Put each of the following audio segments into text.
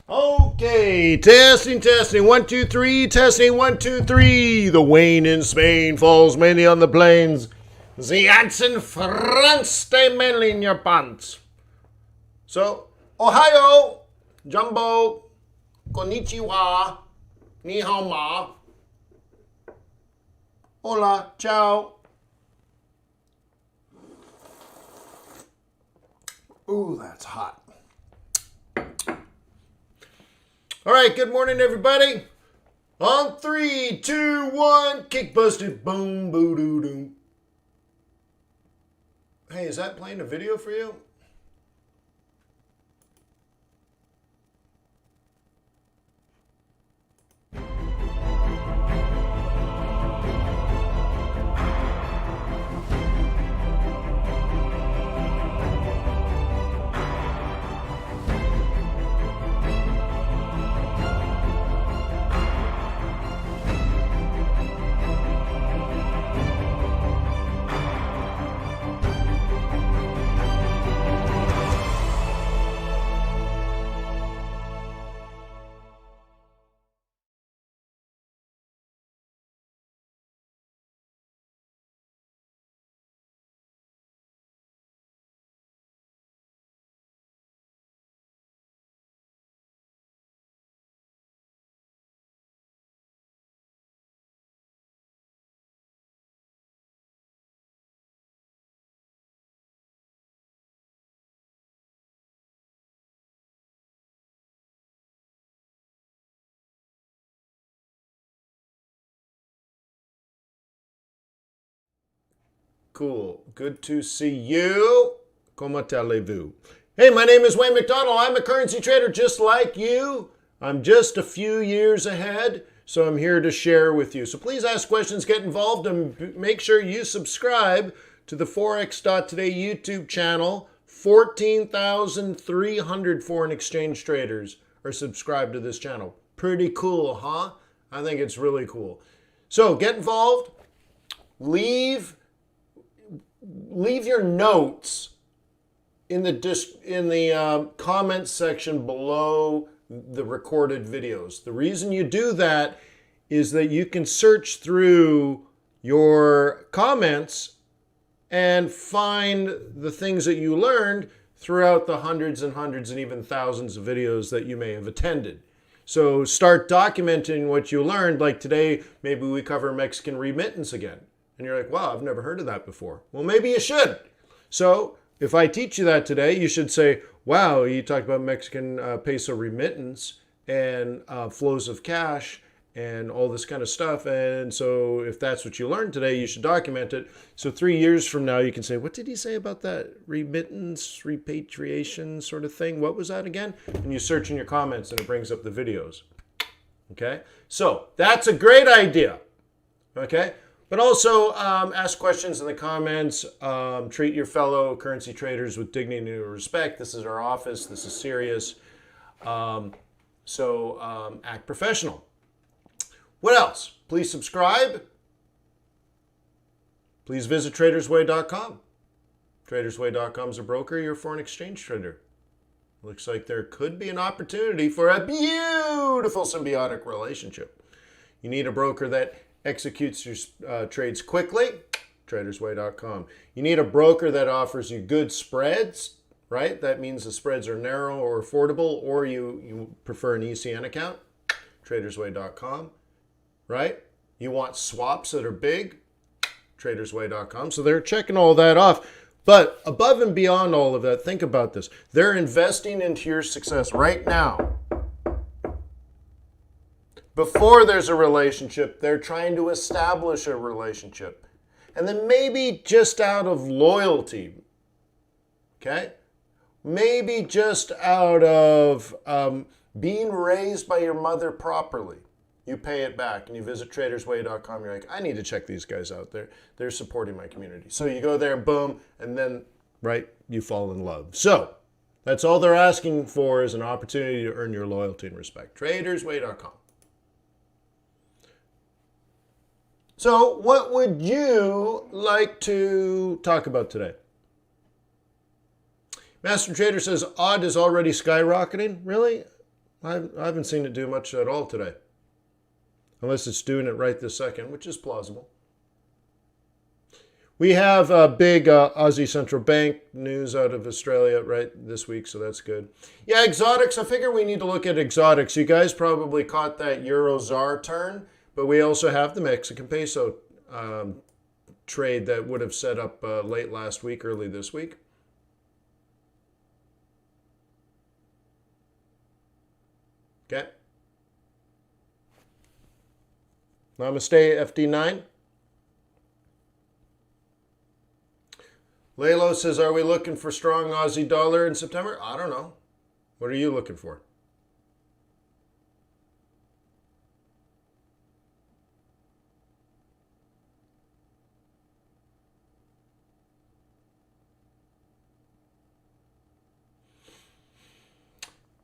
Okay, testing. 1, 2, 3, testing 1, 2, 3. The Wayne in Spain falls mainly on the plains. The ants in France stay mainly in your pants. So, Ohio, Jumbo, Konnichiwa, Ni hao ma, Hola, ciao. Ooh, that's hot. All right, good morning, everybody. On 3, 2, 1, kick busted, boom, boo doo doo. Hey, is that playing a video for you? Cool. Good to see you. Comment allez-vous? Hey, my name is Wayne McDonald. I'm a currency trader just like you. I'm just a few years ahead, so I'm here to share with you. So please ask questions, get involved, and make sure you subscribe to the Forex.Today YouTube channel. 14,300 foreign exchange traders are subscribed to this channel. Pretty cool, huh? I think it's really cool. So get involved. Leave your notes in the comments section below the recorded videos. The reason you do that is that you can search through your comments and find the things that you learned throughout the hundreds and even thousands of videos that you may have attended. So start documenting what you learned. Like today, maybe we cover Mexican remittance again. And you're like, wow, I've never heard of that before. Well, maybe you should. So if I teach you that today, you should say, wow, you talked about Mexican peso remittance and flows of cash and all this kind of stuff. And so if that's what you learned today, you should document it. So 3 years from now, you can say, what did he say about that remittance, repatriation sort of thing? What was that again? And you search in your comments and it brings up the videos. Okay? So that's a great idea. Okay? But also ask questions in the comments. Treat your fellow currency traders with dignity and respect. This is our office. This is serious. So act professional. What else? Please subscribe. Please visit tradersway.com. Tradersway.com is a broker. You're a foreign exchange trader. Looks like there could be an opportunity for a beautiful symbiotic relationship. You need a broker that executes your trades quickly, tradersway.com. You need a broker that offers you good spreads, right? That means the spreads are narrow or affordable, or you prefer an ECN account, tradersway.com, right? You want swaps that are big, tradersway.com. So they're checking all that off. But above and beyond all of that, think about this. They're investing into your success right now. Before there's a relationship, they're trying to establish a relationship. And then maybe just out of loyalty, okay? Maybe just out of being raised by your mother properly, you pay it back and you visit tradersway.com. You're like, I need to check these guys out. They're supporting my community. So you go there, boom, and then, right, you fall in love. So that's all they're asking for is an opportunity to earn your loyalty and respect. Tradersway.com. So what would you like to talk about today? Master Trader says, odd is already skyrocketing. Really? I haven't seen it do much at all today. Unless it's doing it right this second, which is plausible. We have a big Aussie Central Bank news out of Australia right this week, so that's good. Yeah, exotics. I figure we need to look at exotics. You guys probably caught that Euro-ZAR turn, but we also have the Mexican peso trade that would have set up late last week, early this week. Okay. Namaste, FD9. Lalo says, are we looking for strong Aussie dollar in September? I don't know. What are you looking for?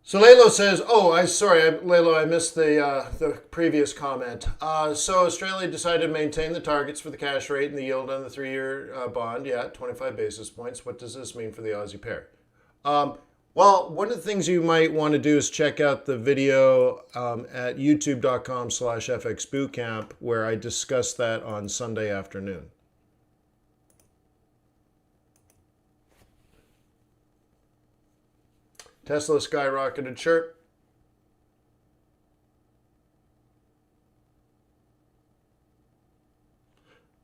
So Lalo says, Lalo, I missed the previous comment. So Australia decided to maintain the targets for the cash rate and the yield on the 3-year bond, 25 basis points. What does this mean for the Aussie pair? Well, one of the things you might want to do is check out the video at youtube.com/FXBootcamp where I discussed that on Sunday afternoon. Tesla skyrocketed shirt.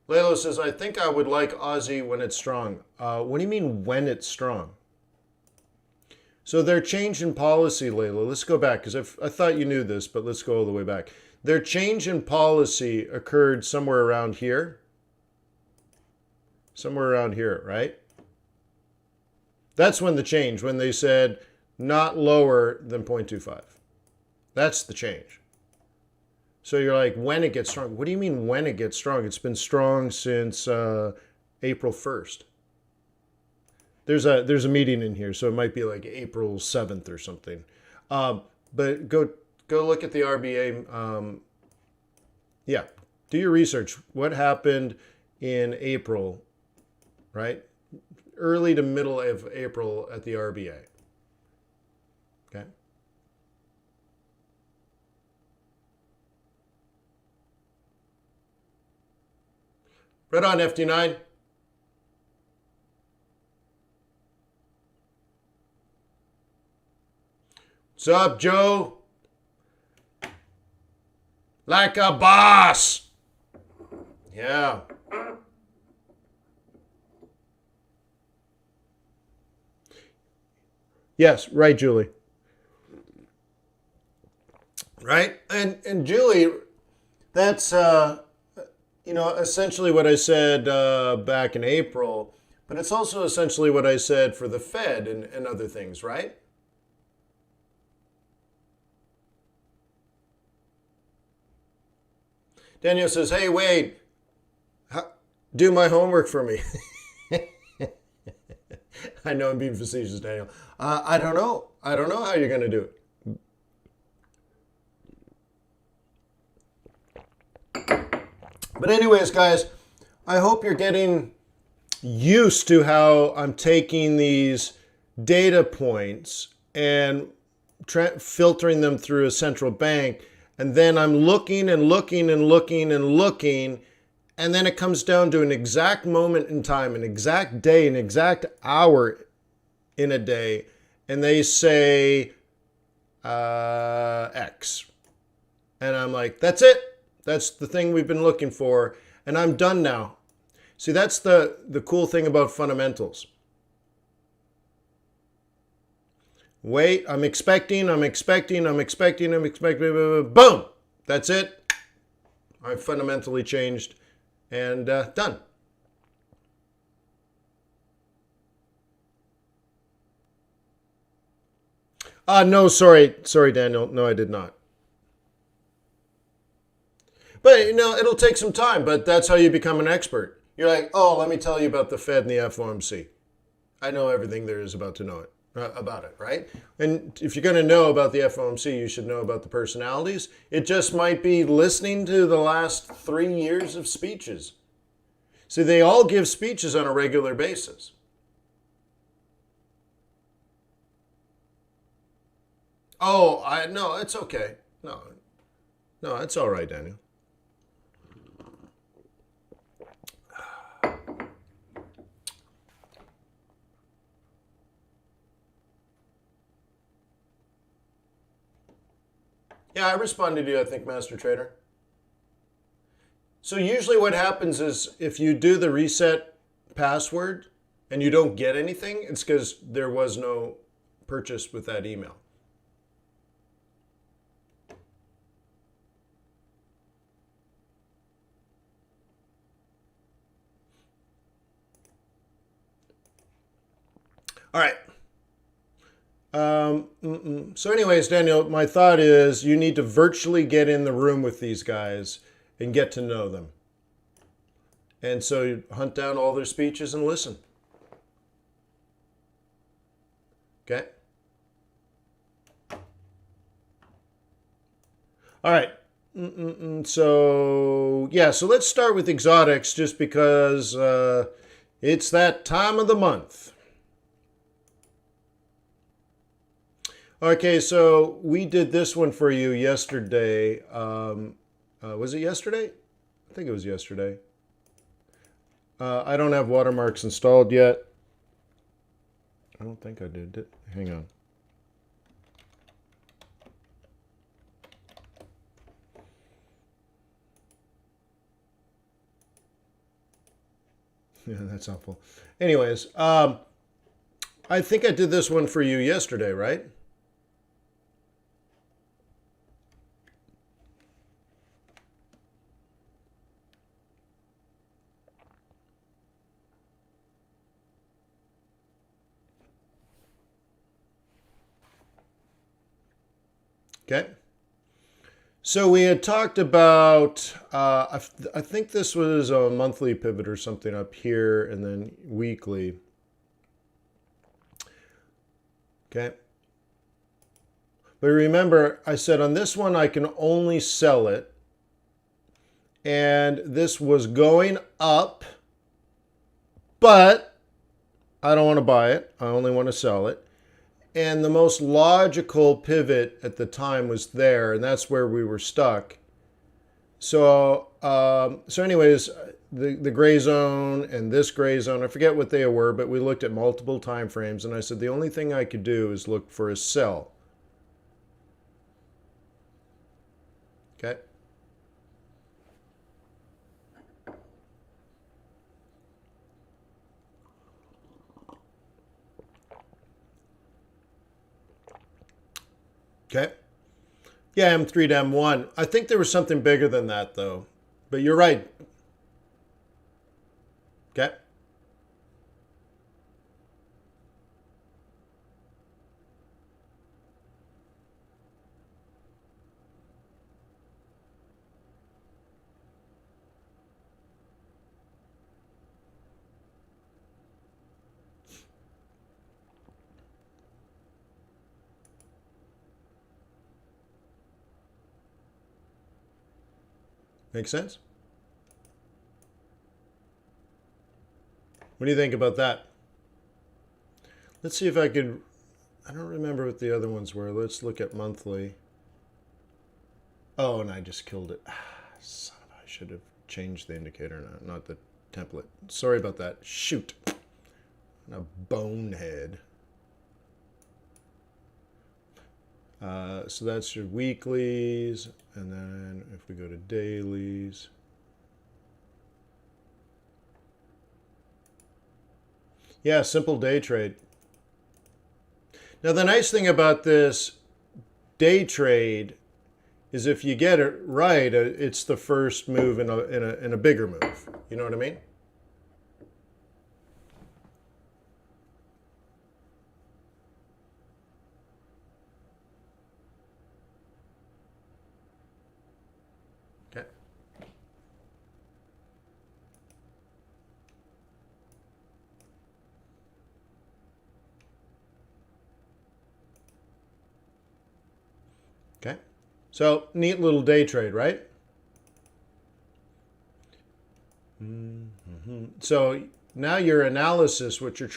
Lalo says, I think I would like Aussie when it's strong. What do you mean when it's strong? So their change in policy, Lalo, let's go back because I thought you knew this, but let's go all the way back. Their change in policy occurred somewhere around here. Somewhere around here, right? That's when the change, when they said, not lower than 0.25. That's the change. So you're like, when it gets strong. What do you mean when it gets strong? It's been strong since April 1st. There's a meeting in here, so it might be like April 7th or something. But go look at the RBA. Do your research. What happened in April, right? Early to middle of April at the RBA. Okay. Right on, FD9. What's up, Joe? Like a boss. Yeah. Yes, right, Julie. Right? And Julie, that's, essentially what I said back in April, but it's also essentially what I said for the Fed and other things, right? Daniel says, hey, Wade, do my homework for me. I know I'm being facetious, Daniel. I don't know. I don't know how you're going to do it. But anyways, guys, I hope you're getting used to how I'm taking these data points and filtering them through a central bank. And then I'm looking and looking and looking and looking. And then it comes down to an exact moment in time, an exact day, an exact hour in a day. And they say X. And I'm like, that's it. That's the thing we've been looking for. And I'm done now. See, that's the cool thing about fundamentals. Wait, I'm expecting. Boom! That's it. I've fundamentally changed and done. No, sorry, Daniel. No, I did not. But, it'll take some time, but that's how you become an expert. You're like, oh, let me tell you about the Fed and the FOMC. I know everything there is about it, right? And if you're going to know about the FOMC, you should know about the personalities. It just might be listening to the last 3 years of speeches. See, they all give speeches on a regular basis. Oh, no, it's okay. No, no, it's all right, Daniel. Yeah, I responded to you, I think, Master Trader. So usually what happens is if you do the reset password and you don't get anything, it's because there was no purchase with that email. All right. So anyways, Daniel, my thought is you need to virtually get in the room with these guys and get to know them. And so you hunt down all their speeches and listen. Okay? All right. So, yeah, so let's start with exotics just because it's that time of the month. Okay, so we did this one for you yesterday. Was it yesterday? I think it was yesterday. I don't have watermarks installed yet. I don't think I did. Hang on. Yeah, that's helpful. Anyways, I think I did this one for you yesterday, right? Okay. So we had talked about, I think this was a monthly pivot or something up here, and then weekly. Okay. But remember, I said on this one, I can only sell it. And this was going up, but I don't want to buy it. I only want to sell it. And the most logical pivot at the time was there, and that's where we were stuck. So, anyways, the gray zone and this gray zone, I forget what they were, but we looked at multiple time frames, and I said the only thing I could do is look for a sell. Okay. Okay. Yeah, M3 to M1. I think there was something bigger than that, though. But you're right. Okay. Makes sense? What do you think about that? Let's see if I could. I don't remember what the other ones were. Let's look at monthly. Oh, and I just killed it. Son of a, I should have changed the indicator, not the template. Sorry about that. Shoot. A bonehead. So that's your weeklies. And then if we go to dailies. Yeah, simple day trade. Now, the nice thing about this day trade is if you get it right, it's the first move in a bigger move. You know what I mean? Okay. Okay. So, neat little day trade, right? So now your analysis, what you're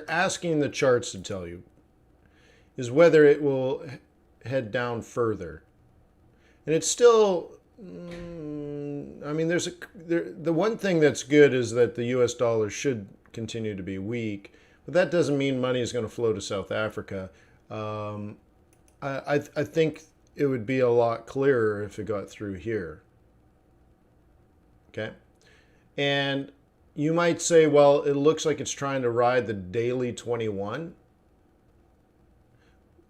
asking the charts to tell you is whether it will head down further. And it's still, I mean, the one thing that's good is that the US dollar should continue to be weak, but that doesn't mean money is going to flow to South Africa. I think it would be a lot clearer if it got through here. Okay. And you might say, well, it looks like it's trying to ride the daily 21,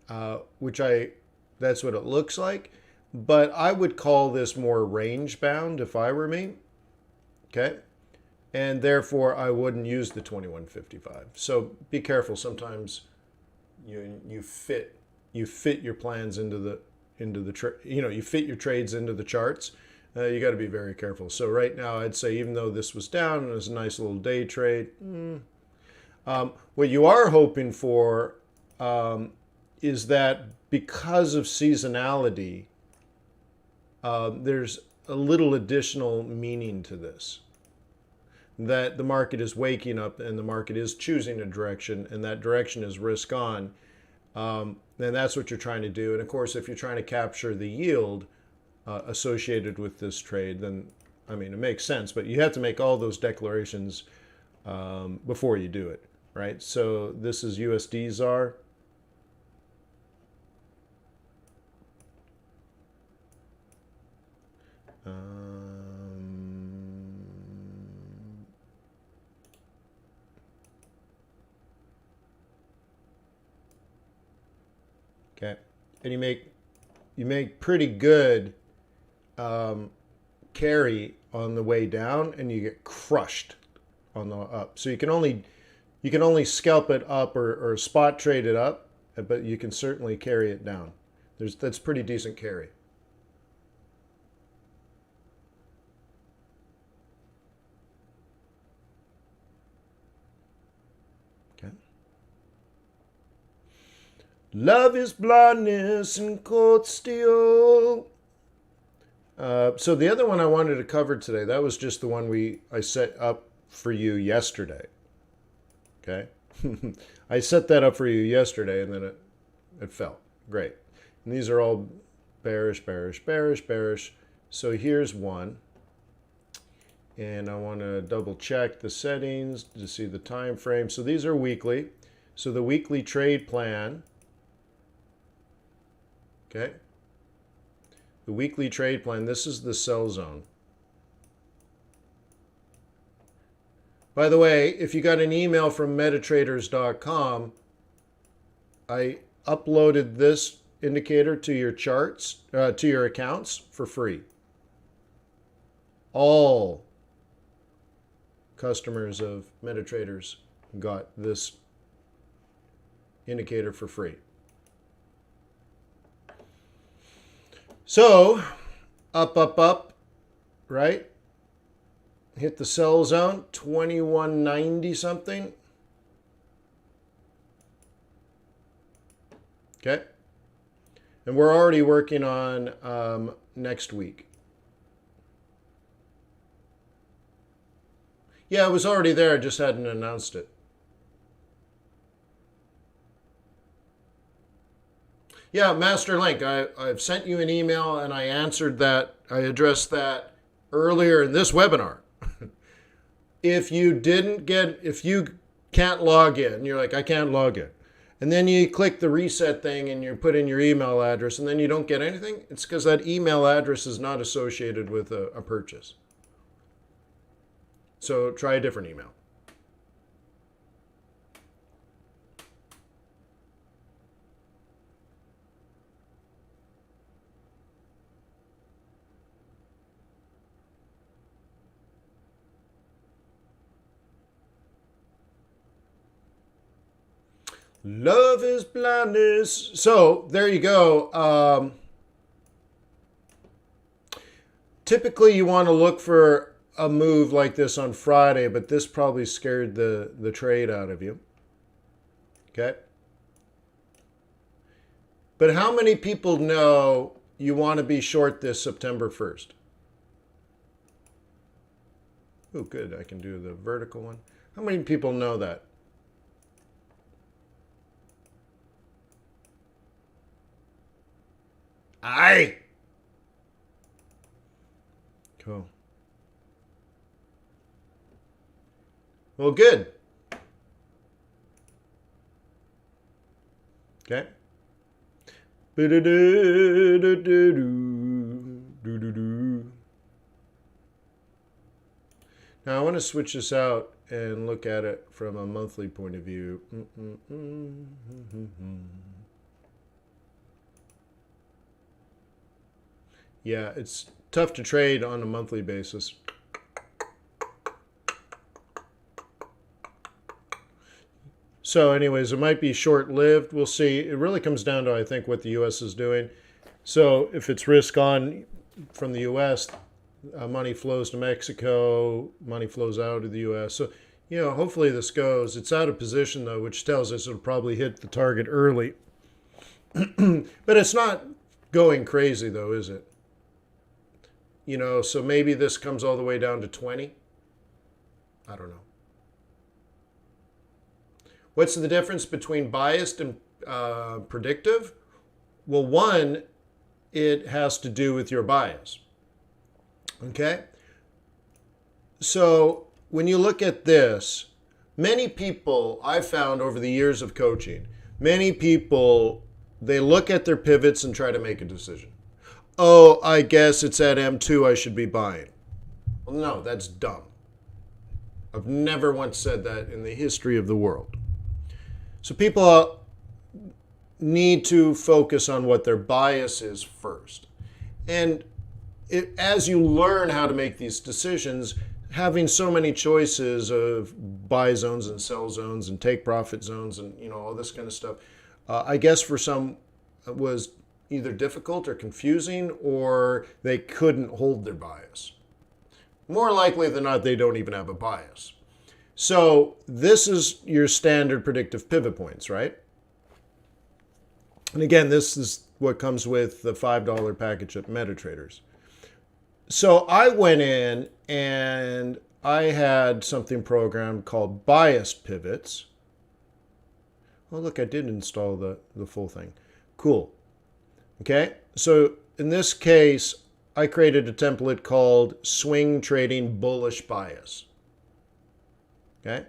that's what it looks like. But I would call this more range bound if I were me. Okay. And therefore I wouldn't use the 21.55. So be careful. Sometimes you fit your plans into the you fit your trades into the charts. You got to be very careful. So right now I'd say, even though this was down and it was a nice little day trade, what you are hoping for is that because of seasonality, there's a little additional meaning to this. That the market is waking up and the market is choosing a direction, and that direction is risk on. And that's what you're trying to do. And of course, if you're trying to capture the yield associated with this trade, then, I mean, it makes sense, but you have to make all those declarations before you do it, right? So this is USD ZAR. Okay, and you make pretty good carry on the way down, and you get crushed on the up. So you can only scalp it up or spot trade it up, but you can certainly carry it down. That's pretty decent carry. Okay. Love is blindness and cold steel. So the other one I wanted to cover today, that was just the one I set up for you yesterday. Okay. I set that up for you yesterday, and then it fell. Great. And these are all bearish, bearish, bearish, bearish. So here's one. And I want to double check the settings to see the time frame. So these are weekly. So the weekly trade plan. Okay. The weekly trade plan, this is the sell zone. By the way, if you got an email from metatraders.com, I uploaded this indicator to your charts, to your accounts for free. All customers of MetaTraders got this indicator for free. So, up, right? Hit the sell zone, 2190 something. Okay. And we're already working on next week. Yeah, it was already there, I just hadn't announced it. Yeah, Master Link, I've sent you an email and I answered that. I addressed that earlier in this webinar. If you can't log in, you're like, I can't log in. And then you click the reset thing and you put in your email address and then you don't get anything, it's because that email address is not associated with a purchase. So try a different email. Love is blindness. So there you go. Typically you want to look for a move like this on Friday, but this probably scared the trade out of you. Okay. But how many people know you want to be short this September 1st? Oh, good. I can do the vertical one. How many people know that? Aye. Cool. Well, good. Okay. Now I want to switch this out and look at it from a monthly point of view. Yeah, it's tough to trade on a monthly basis. So anyways, it might be short-lived. We'll see. It really comes down to, I think, what the U.S. is doing. So if it's risk on from the U.S., money flows to Mexico, money flows out of the U.S. So, hopefully this goes. It's out of position, though, which tells us it'll probably hit the target early. But it's not going crazy, though, is it? So maybe this comes all the way down to 20. I don't know. What's the difference between biased and predictive? Well, one, it has to do with your bias. Okay? So when you look at this, many people, I've found over the years of coaching, many people, they look at their pivots and try to make a decision. Oh, I guess it's at M2, I should be buying. Well, no, that's dumb. I've never once said that in the history of the world. So people need to focus on what their bias is first. And as you learn how to make these decisions, having so many choices of buy zones and sell zones and take profit zones and all this kind of stuff, I guess for some it was either difficult or confusing, or they couldn't hold their bias. More likely than not, they don't even have a bias. So this is your standard predictive pivot points, right? And again, this is what comes with the $5 package at MetaTraders. So I went in and I had something programmed called biased pivots. Oh, look, I did install the full thing. Cool. Okay, so in this case, I created a template called Swing Trading Bullish Bias. Okay,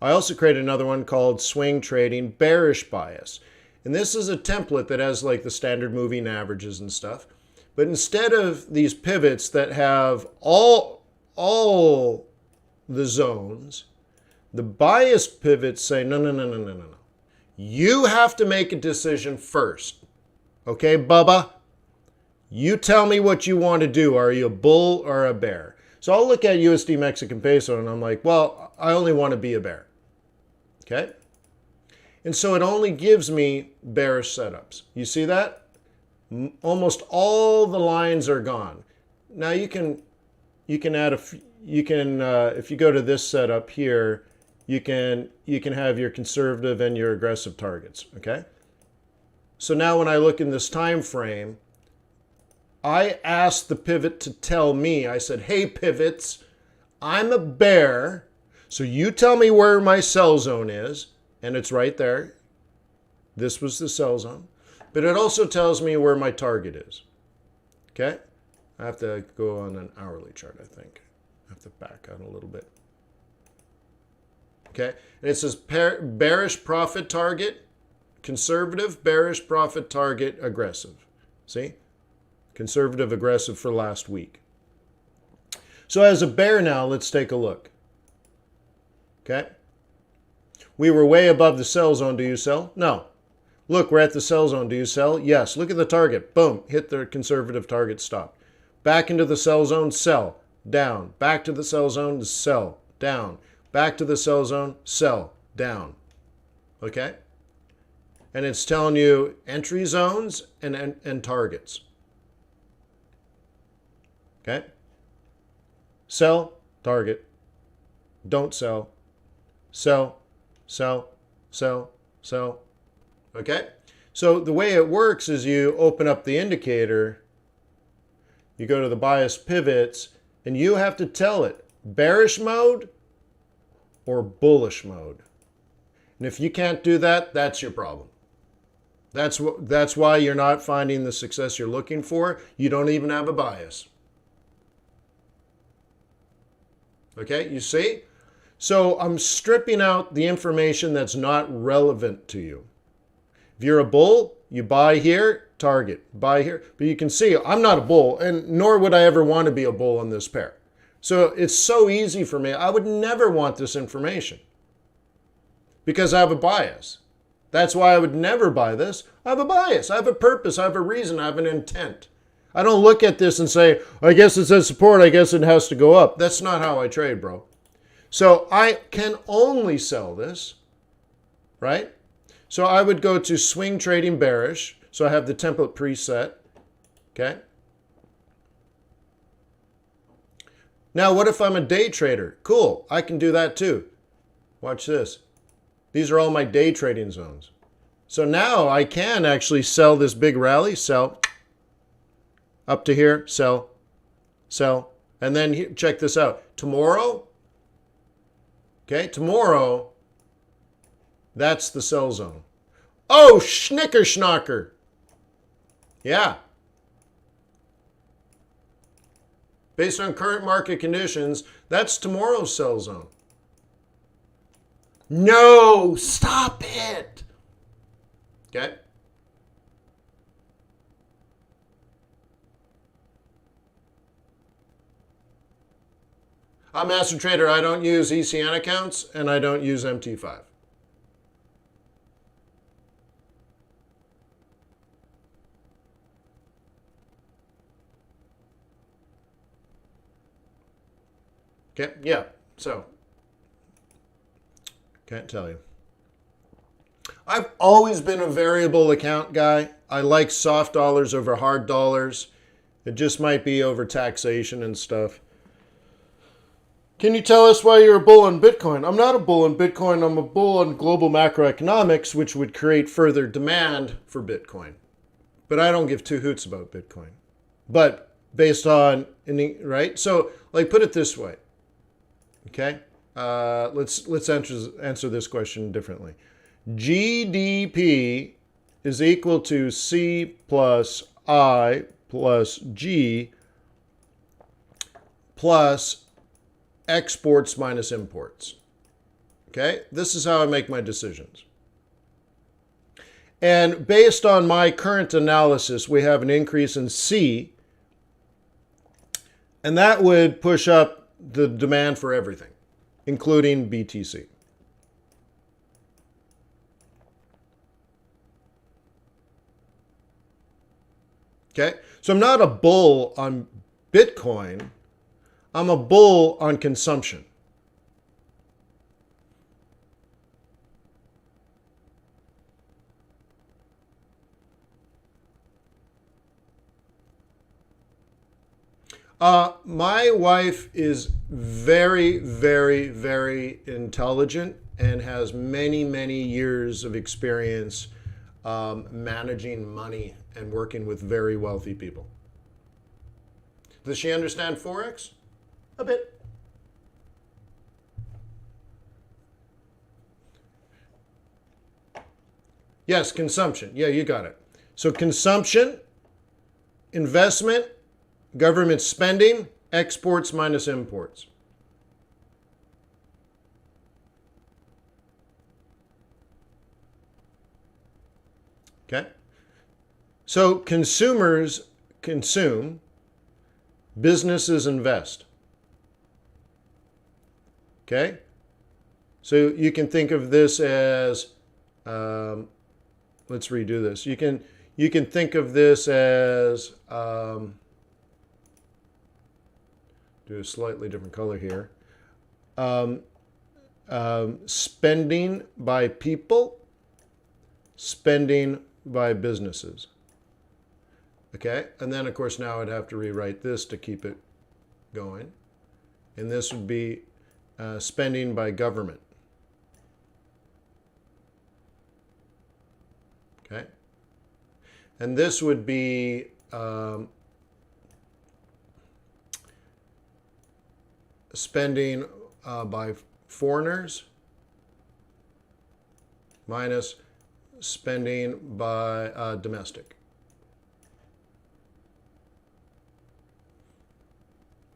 I also created another one called Swing Trading Bearish Bias. And this is a template that has like the standard moving averages and stuff. But instead of these pivots that have all the zones, the biased pivots say, no. You have to make a decision first. Okay, Bubba? You tell me what you want to do. Are you a bull or a bear? So I'll look at USD Mexican peso and I'm like, well, I only want to be a bear. Okay? And so it only gives me bearish setups. You see that? Almost all the lines are gone. Now you can add if you go to this setup here, you can have your conservative and your aggressive targets, okay? So now when I look in this time frame, I asked the pivot to tell me, I said, hey pivots, I'm a bear, so you tell me where my sell zone is, and it's right there. This was the sell zone. But it also tells me where my target is. Okay? I have to go on an hourly chart, I think. I have to back out a little bit. Okay? And it says bearish profit target, conservative, bearish profit target, aggressive. See? Conservative, aggressive for last week. So as a bear now, let's take a look. Okay? We were way above the sell zone. Do you sell? No. Look, we're at the sell zone. Do you sell? Yes. Look at the target. Boom. Hit the conservative target. Stop. Back into the sell zone. Sell. Down. Back to the sell zone. Sell. Down. Back to the sell zone. Sell. Down. Okay? And it's telling you entry zones and targets. Okay? Sell. Target. Don't sell. Sell. Sell. Sell. Sell. Okay? So the way it works is you open up the indicator, you go to the bias pivots, and you have to tell it bearish mode or bullish mode. And if you can't do that, that's your problem. That's why you're not finding the success you're looking for. You don't even have a bias. Okay, you see? So I'm stripping out the information that's not relevant to you. If you're a bull, you buy here, target, buy here. But you can see I'm not a bull, and nor would I ever want to be a bull on this pair. So it's so easy for me. I would never want this information because I have a bias. That's why I would never buy this. I have a bias. I have a purpose. I have a reason. I have an intent. I don't look at this and say, I guess it says support. I guess it has to go up. That's not how I trade, bro. So I can only sell this, right? So I would go to swing trading bearish. So I have the template preset, okay? Now, what if I'm a day trader? Cool, I can do that too. Watch this. These are all my day trading zones. So now I can actually sell this big rally, sell, up to here, sell, sell. And then here, check this out. Tomorrow, okay, tomorrow, that's the sell zone. Oh, schnicker schnocker. Yeah. Based on current market conditions, that's tomorrow's sell zone. No, stop it. Okay. I'm Master Trader. I don't use ECN accounts and I don't use MT5. Okay, yeah, so, can't tell you. I've always been a variable account guy. I like soft dollars over hard dollars. It just might be over taxation and stuff. Can you tell us why you're a bull on Bitcoin? I'm not a bull on Bitcoin. I'm a bull on global macroeconomics, which would create further demand for Bitcoin. But I don't give two hoots about Bitcoin. But based on, right? So, like, put it this way. Okay, let's answer this question differently. GDP is equal to C plus I plus G plus exports minus imports. Okay, this is how I make my decisions. And based on my current analysis, we have an increase in C, and that would push up the demand for everything, including BTC. Okay, so I'm not a bull on Bitcoin. I'm a bull on consumption. My wife is very, very, very intelligent and has many, many years of experience managing money and working with very wealthy people. Does she understand Forex? A bit. Yes, consumption. Yeah, you got it. So consumption, investment, government spending, exports minus imports. Okay? So consumers consume, businesses invest. Okay? So you can think of this as, let's redo this. You can think of this as, do a slightly different color here. Spending by people, spending by businesses. Okay, and then of course now I'd have to rewrite this to keep it going. And this would be spending by government. Okay, and this would be spending by foreigners minus spending by domestic.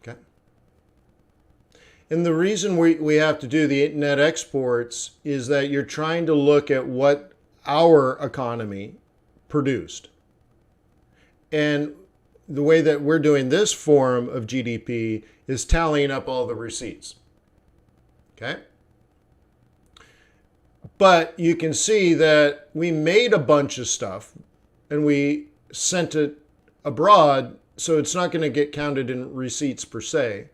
Okay. And the reason we have to do the net exports is that you're trying to look at what our economy produced. And the way that we're doing this form of GDP is tallying up all the receipts. Okay? But you can see that we made a bunch of stuff and we sent it abroad, so it's not going to get counted in receipts per se.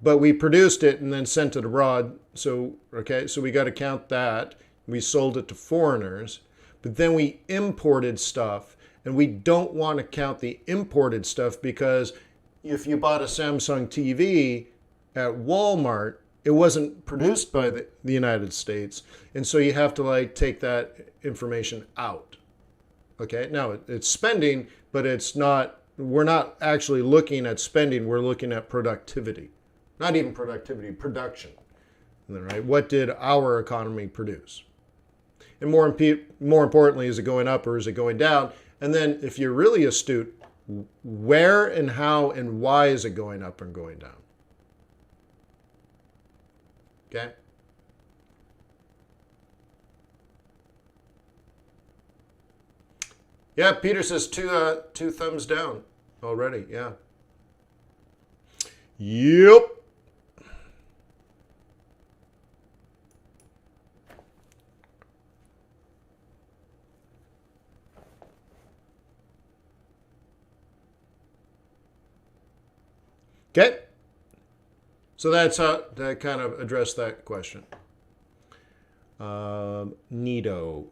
But we produced it and then sent it abroad. So, okay, so we got to count that. We sold it to foreigners. But then we imported stuff, and we don't want to count the imported stuff because if you bought a Samsung TV at Walmart, it wasn't produced by the United States. And so you have to like take that information out. Okay, now it's spending, but it's not, we're not actually looking at spending, we're looking at productivity. Not even productivity, production. And then, right, what did our economy produce? And more importantly, is it going up or is it going down? And then if you're really astute, where and how and why is it going up and going down? Okay? Yeah, Peter says two thumbs down already. Yeah. Yep. Okay. So that's how to kind of address that question. Nido.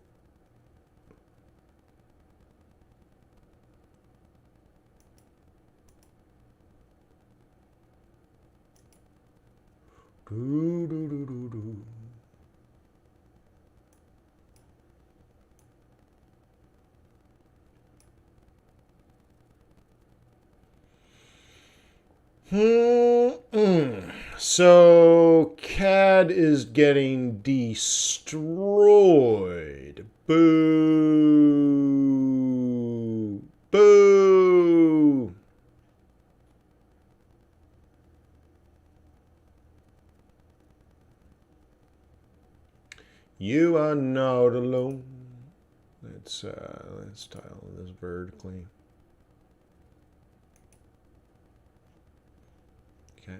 Do, do, do, do, do. So CAD is getting destroyed. Boo. Boo. You are not alone. Let's tile this vertically. Okay.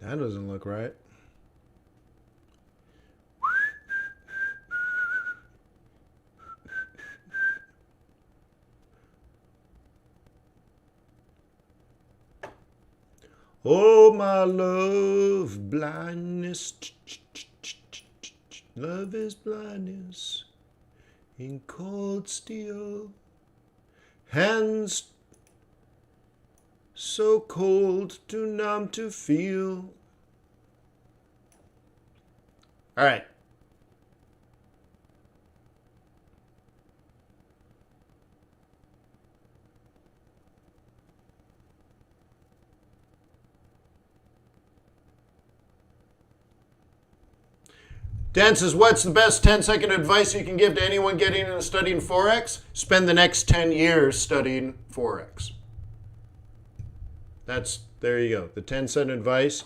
That doesn't look right. Oh, my love, blindness. Love is blindness in cold steel. Hands so cold, too numb to feel. All right. Dan says, what's the best 10-second advice you can give to anyone getting into studying Forex? Spend the next 10 years studying Forex. There you go. The 10-cent advice.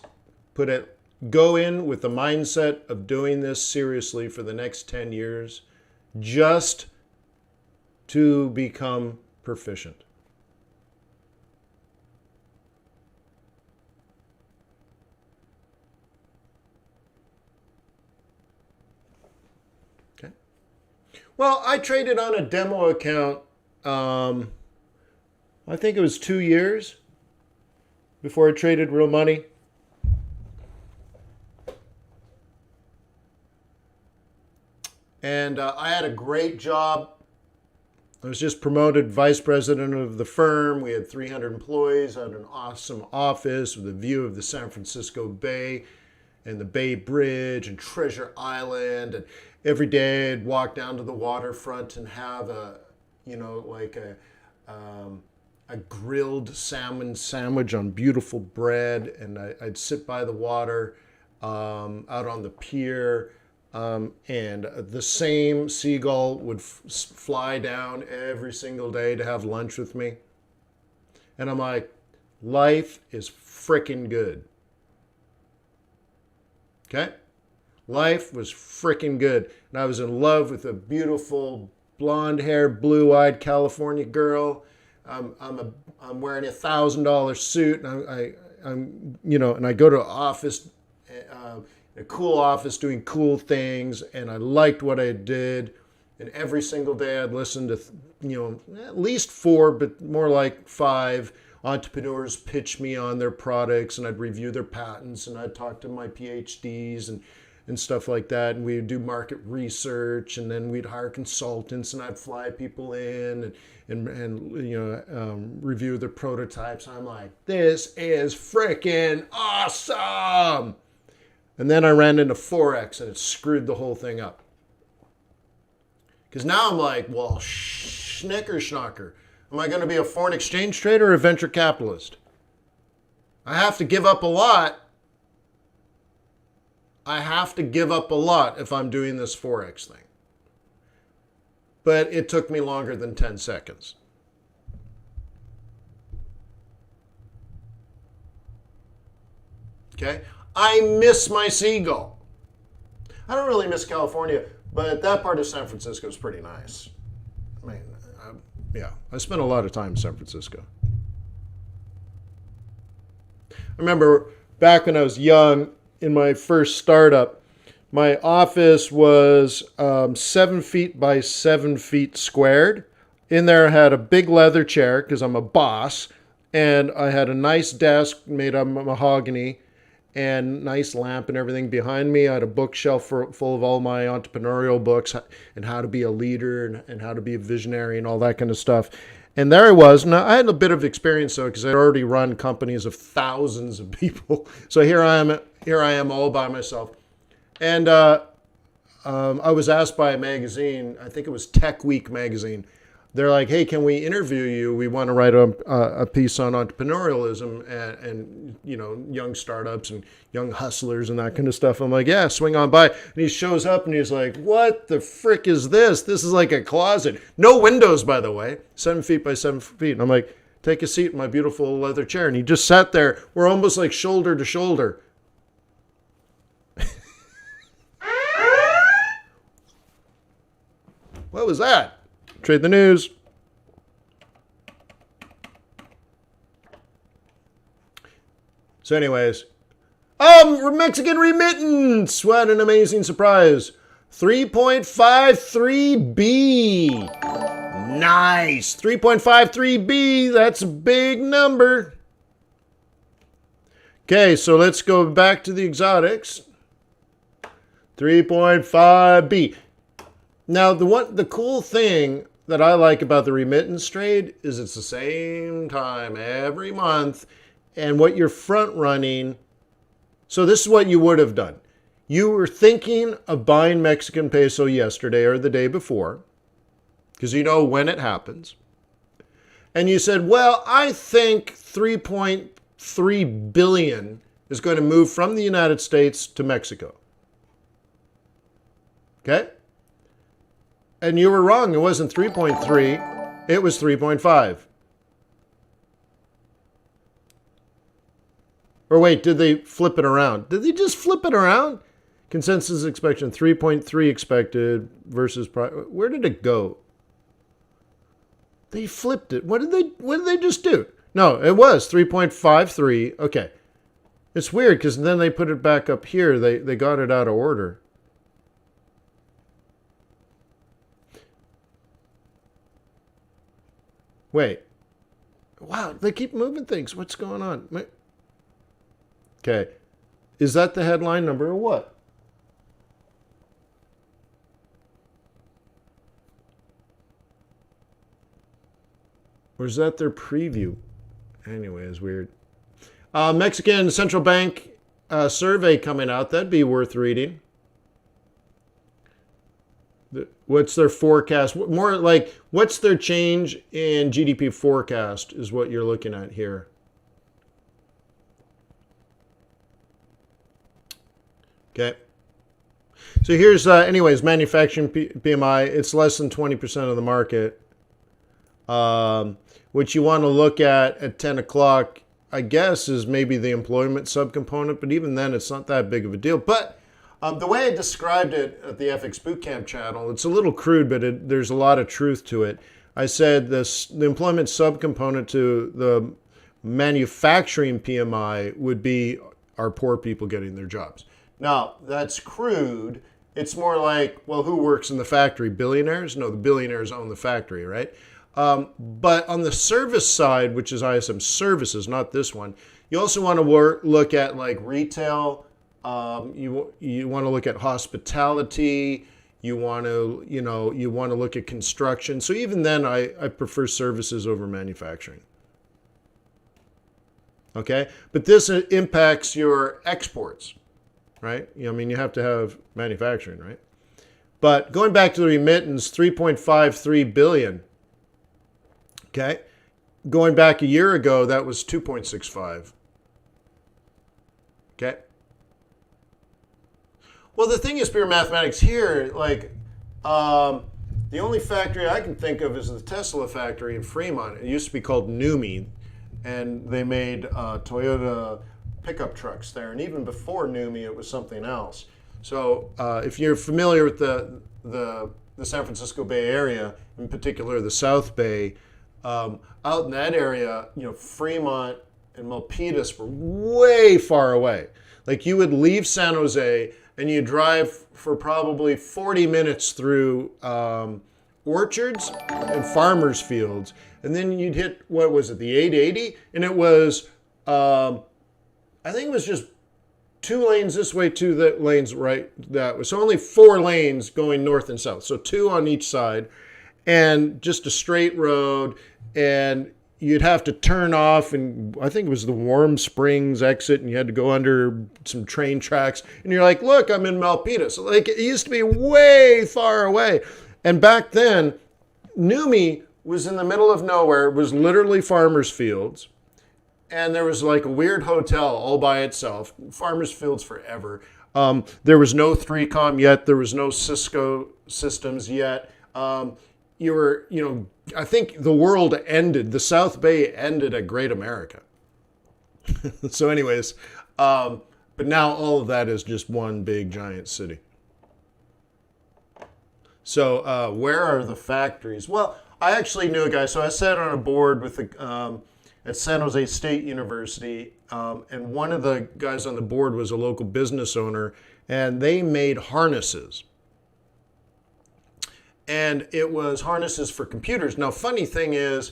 Go in with the mindset of doing this seriously for the next 10 years just to become proficient. Okay. Well, I traded on a demo account, I think it was 2 years before I traded real money. And I had a great job. I was just promoted vice president of the firm. We had 300 employees. I had an awesome office with a view of the San Francisco Bay and the Bay Bridge and Treasure Island. And every day I'd walk down to the waterfront and have a grilled salmon sandwich on beautiful bread. And I'd sit by the water out on the pier. And the same seagull would fly down every single day to have lunch with me. And I'm like, life is freaking good. Okay? Life was freaking good. And I was in love with a beautiful blonde-haired, blue-eyed California girl. I'm wearing a $1,000 suit, and and I go to an office, a cool office doing cool things, and I liked what I did. And every single day I'd listen to, at least 4, but more like 5 entrepreneurs pitch me on their products, and I'd review their patents, and I'd talk to my PhDs and stuff like that. And we'd do market research, and then we'd hire consultants, and I'd fly people in and review their prototypes. I'm like, this is freaking awesome. And then I ran into Forex, and it screwed the whole thing up. Because now I'm like, well, schnicker. Am I going to be a foreign exchange trader or a venture capitalist? I have to give up a lot. If I'm doing this Forex thing. But it took me longer than 10 seconds. Okay? I miss my seagull. I don't really miss California, but that part of San Francisco is pretty nice. I mean, I spent a lot of time in San Francisco. I remember back when I was young, in my first startup, my office was 7 feet by 7 feet squared. In there I had a big leather chair, because I'm a boss, and I had a nice desk made of mahogany, and nice lamp and everything behind me. I had a bookshelf full of all my entrepreneurial books and how to be a leader and how to be a visionary and all that kind of stuff. And there I was. Now, I had a bit of experience, though, because I'd already run companies of thousands of people. So here I am all by myself. And I was asked by a magazine, I think it was Tech Week magazine. They're like, hey, can we interview you? We want to write a piece on entrepreneurialism and young startups and young hustlers and that kind of stuff. I'm like, yeah, swing on by. And he shows up and he's like, what the frick is this? This is like a closet. No windows, by the way. 7 feet by 7 feet. And I'm like, take a seat in my beautiful leather chair. And he just sat there. We're almost like shoulder to shoulder. What was that? Trade the news. So anyways, Mexican remittance. What an amazing surprise. 3.53B. Nice. 3.53B. That's a big number. Okay, so let's go back to the exotics. 3.5B. Now, the cool thing that I like about the remittance trade is it's the same time every month, and what you're front running. So this is what you would have done. You were thinking of buying Mexican peso yesterday or the day before, because you know when it happens. And you said, well, I think 3.3 billion is going to move from the United States to Mexico. Okay? And you were wrong. It wasn't 3.3. It was 3.5. Or wait, did they flip it around? Did they just flip it around? Consensus expectation 3.3 expected versus where did it go? They flipped it. What did they just do? No, it was 3.53. Okay. It's weird because then they put it back up here. They got it out of order. Wait. Wow, they keep moving things. What's going on? Okay. Is that the headline number or what? Or is that their preview? Anyway, it's weird. Mexican Central Bank survey coming out. That'd be worth reading. What's their forecast? More like, what's their change in GDP forecast is what you're looking at here. Okay. So here's, anyways, manufacturing PMI. It's less than 20% of the market. What you want to look at 10 o'clock, I guess, is maybe the employment subcomponent. But even then, it's not that big of a deal. But the way I described it at the FX Bootcamp channel, it's a little crude, but there's a lot of truth to it. I said the employment subcomponent to the manufacturing PMI would be our poor people getting their jobs. Now, that's crude. It's more like, well, who works in the factory? Billionaires? No, the billionaires own the factory, right? But on the service side, which is ISM services, not this one, you also want to look at like retail. You want to look at hospitality. You want to look at construction. So even then, I prefer services over manufacturing. Okay, but this impacts your exports, right? I mean, you have to have manufacturing, right? But going back to the remittance, 3.53 billion. Okay, going back a year ago, that was 2.65. Okay. Well, the thing is, pure mathematics here, like, the only factory I can think of is the Tesla factory in Fremont. It used to be called newbies, and they made Toyota pickup trucks there. And even before newbies, it was something else. So if you're familiar with the San Francisco Bay Area, in particular the South Bay, out in that area, Fremont and Milpitas were way far away. Like, you would leave San Jose and you drive for probably 40 minutes through orchards and farmers' fields, and then you'd hit, what was it, the 880? And it was, I think it was just 2 lanes this way, 2 lanes right that way. So only 4 lanes going north and south. So 2 on each side, and just a straight road. And you'd have to turn off, and I think it was the Warm Springs exit, and you had to go under some train tracks. And you're like, look, I'm in Milpitas. Like, it used to be way far away. And back then, newbies was in the middle of nowhere. It was literally farmers' fields. And there was like a weird hotel all by itself. Farmers' fields forever. There was no 3Com yet. There was no Cisco systems yet. I think the world ended, the South Bay ended at Great America. So anyways, but now all of that is just one big giant city. So where are the factories? Well, I actually knew a guy. So I sat on a board with at San Jose State University, and one of the guys on the board was a local business owner, and they made harnesses. And it was harnesses for computers. Now, funny thing is,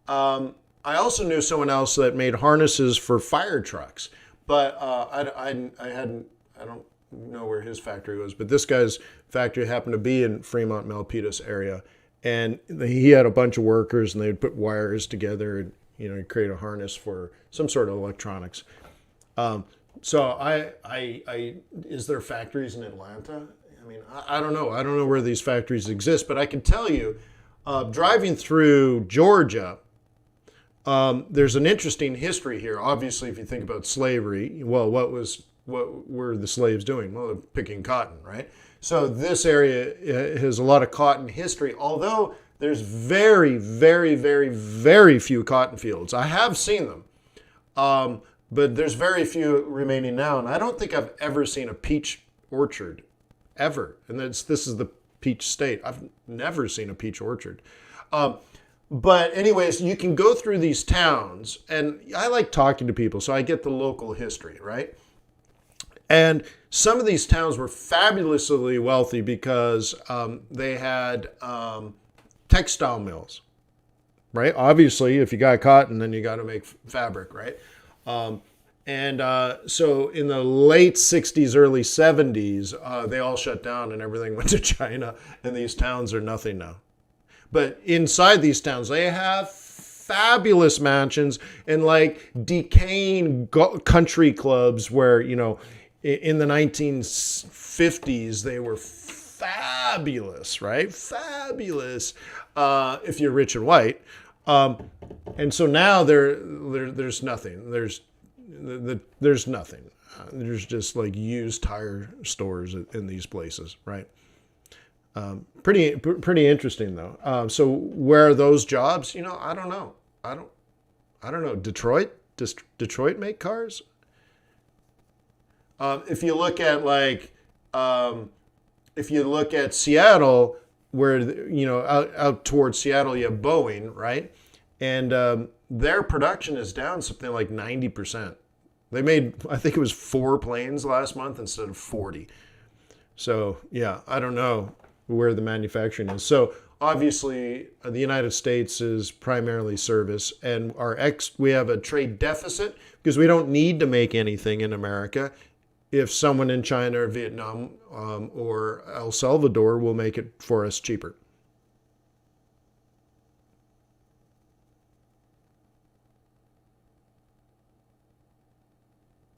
I also knew someone else that made harnesses for fire trucks, but I don't know where his factory was. But this guy's factory happened to be in Fremont, Milpitas area, and he had a bunch of workers, and they'd put wires together and create a harness for some sort of electronics. So is there factories in Atlanta? I mean, I don't know. I don't know where these factories exist, but I can tell you, driving through Georgia, there's an interesting history here. Obviously, if you think about slavery, well, what was what were the slaves doing? Well, they're picking cotton, right? So this area has a lot of cotton history, although there's very, very, very, very few cotton fields. I have seen them, but there's very few remaining now. And I don't think I've ever seen a peach orchard, ever. And this is the peach state. I've never seen a peach orchard. But anyways, you can go through these towns, and I like talking to people, so I get the local history, right? And some of these towns were fabulously wealthy because they had textile mills, right? Obviously, if you got cotton, then you got to make fabric, right? So in the late 60s, early 70s, they all shut down and everything went to China, and these towns are nothing now. But inside these towns, they have fabulous mansions and like decaying country clubs where, you know, in the 1950s, they were fabulous, right? Fabulous if you're rich and white. And so now there's nothing. There's nothing. There's just like used tire stores in these places, right? Pretty interesting though. So where are those jobs? You know, I don't know. I don't know. Detroit? Does Detroit make cars? If you look at Seattle, where, you know, out towards Seattle, you have Boeing, right? And their production is down something like 90%. They made, I think it was 4 planes last month instead of 40. So yeah, I don't know where the manufacturing is. So obviously the United States is primarily service, and we have a trade deficit because we don't need to make anything in America. If someone in China or Vietnam or El Salvador will make it for us cheaper.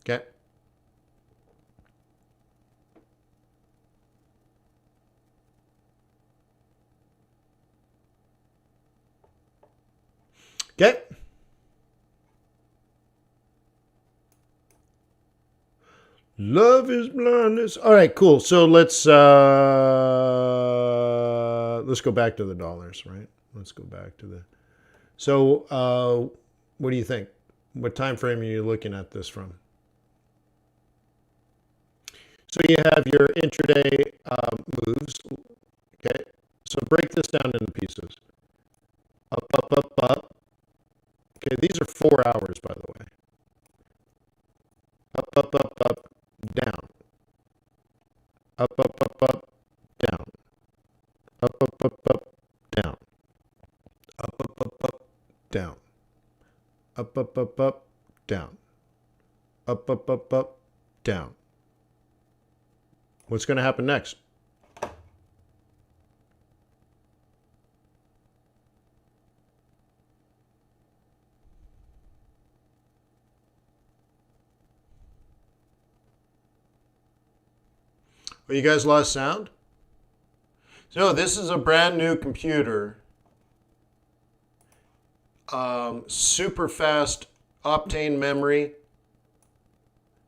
Okay. Okay. Love is blindness. All right, cool. So let's go back to the dollars, right? Let's go back to the. So what do you think? What time frame are you looking at this from? So you have your intraday moves. Okay. So break this down into pieces. Up, up, up, up. Okay, these are 4 hours, by the way. Up, up, up, up, down. Up, up, up, up, down. Up, up, up, up, down. Up, up, up, up, down. Up, up, up, up, down. Up, up, up, up, down. What's going to happen next? Well, you guys lost sound? So this is a brand new computer. Super fast Optane memory.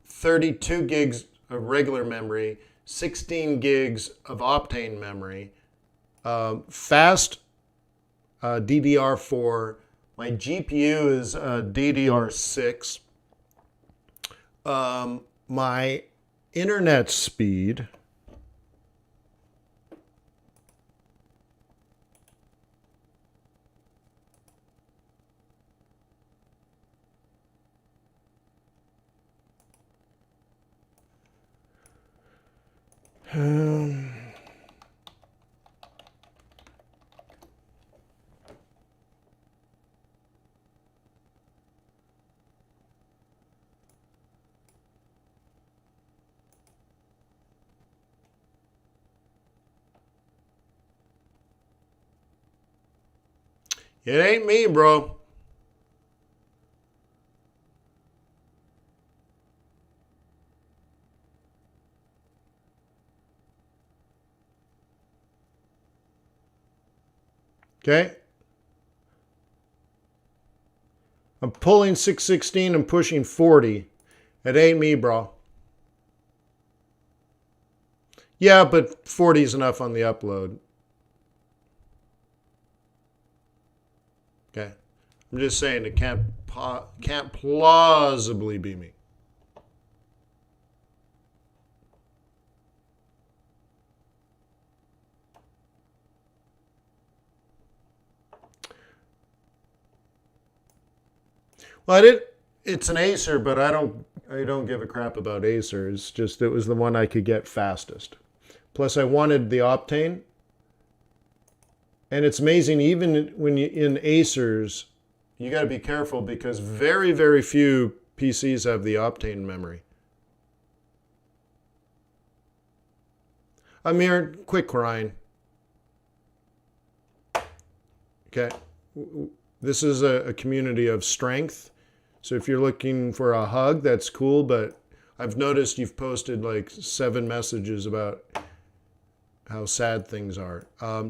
32 gigs of regular memory. 16 gigs of Optane memory. Fast DDR4. My GPU is DDR6. My internet speed it ain't me, bro. Okay. I'm pulling 616 and pushing 40. It ain't me, bro. Yeah, but 40 is enough on the upload. Okay. I'm just saying it can't plausibly be me. Well, it's an Acer, but I don't give a crap about Acer. It's just it was the one I could get fastest. Plus I wanted the Optane. And it's amazing, even when you in Acers, you got to be careful because very, very few PCs have the Optane memory. Amir, quick crying. Okay. This is a community of strength. So if you're looking for a hug, that's cool. But I've noticed you've posted like 7 messages about how sad things are.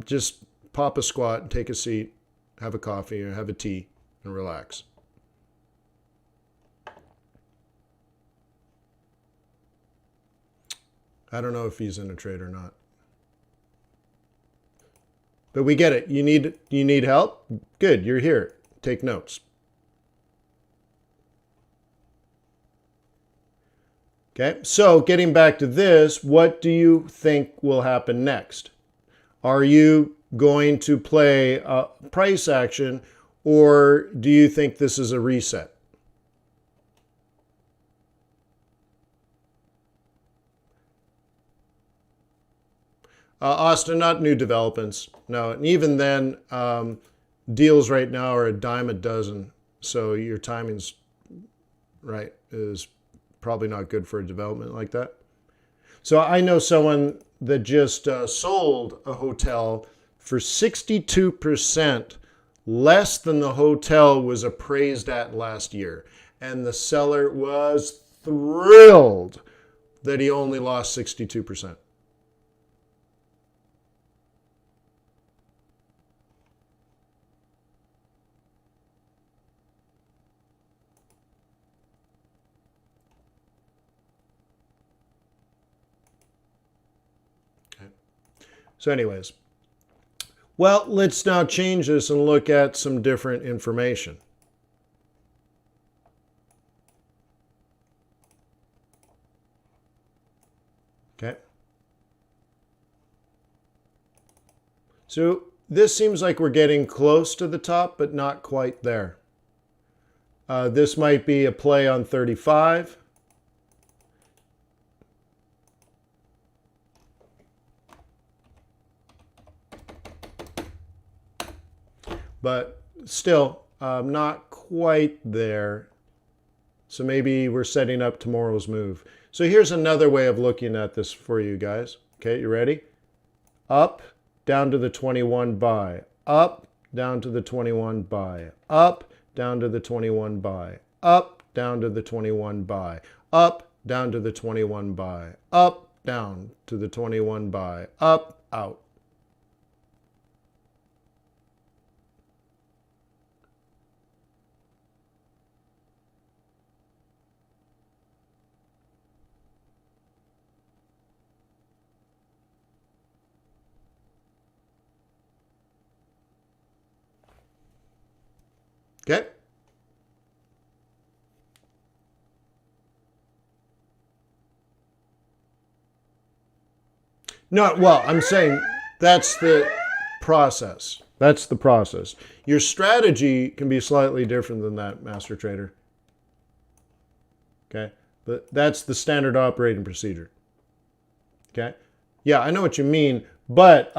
Just pop a squat, take a seat, have a coffee or have a tea, and relax. I don't know if he's in a trade or not. But we get it. You need help? Good, you're here. Take notes. Okay, so getting back to this, what do you think will happen next? Are you going to play a price action, or do you think this is a reset? Austin, not new developments. No, and even then, deals right now are a dime a dozen. So your timing's right is probably not good for a development like that. So I know someone that just sold a hotel for 62% less than the hotel was appraised at last year. And the seller was thrilled that he only lost 62%. So anyways, well, let's now change this and look at some different information. Okay. So this seems like we're getting close to the top, but not quite there. This might be a play on 35. But still not quite there. So maybe we're setting up tomorrow's move. So here's another way of looking at this for you guys. Okay, you ready? Up, down to the 21 buy. Up, down to the 21 buy. Up, down to the 21 buy. Up, down to the 21 buy. Up, down to the 21 buy. Up, down to the 21 buy. Up, out. Okay. No, well, I'm saying that's the process. That's the process. Your strategy can be slightly different than that, Master Trader. Okay? But that's the standard operating procedure. Okay? Yeah, I know what you mean, but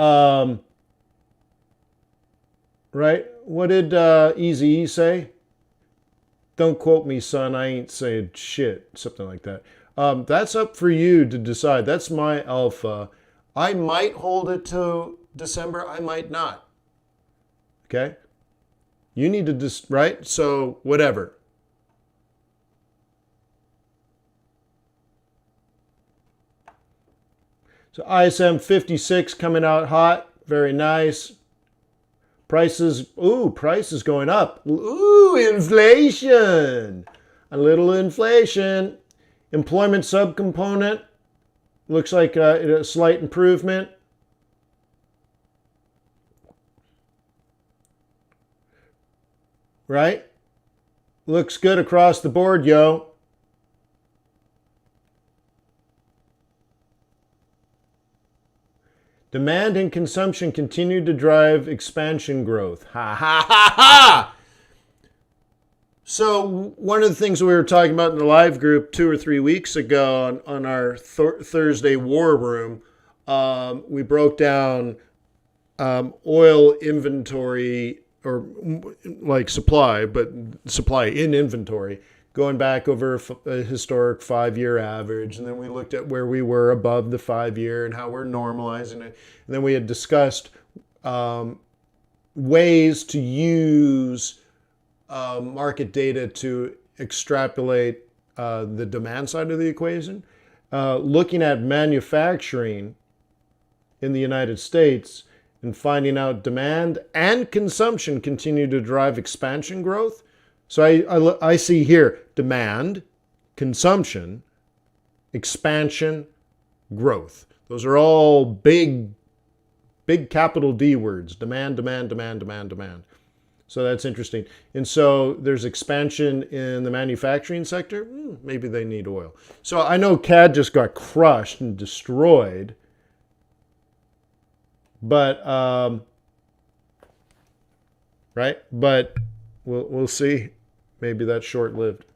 right? What did Eazy-E say? Don't quote me, son. I ain't saying shit. Something like that. That's up for you to decide. That's my alpha. I might hold it to December. I might not. Okay? You need to right? So whatever. So ISM 56 coming out hot. Very nice. Prices, ooh, prices going up. Ooh, inflation. A little inflation. Employment subcomponent. Looks like a slight improvement. Right? Looks good across the board, yo. Demand and consumption continue to drive expansion growth. Ha ha ha ha! So one of the things we were talking about in the live group 2 or 3 weeks ago on our Thursday war room, we broke down oil inventory, or like supply, but supply in inventory, going back over a historic 5-year average. And then we looked at where we were above the 5-year and how we're normalizing it. And then we had discussed ways to use market data to extrapolate the demand side of the equation. Looking at manufacturing in the United States and finding out demand and consumption continue to drive expansion growth. So I see here demand, consumption, expansion, growth. Those are all big capital D words. Demand, demand, demand, demand, demand. So that's interesting. And so there's expansion in the manufacturing sector. Maybe they need oil. So I know CAD just got crushed and destroyed. But, right? But we'll see. Maybe that's short-lived.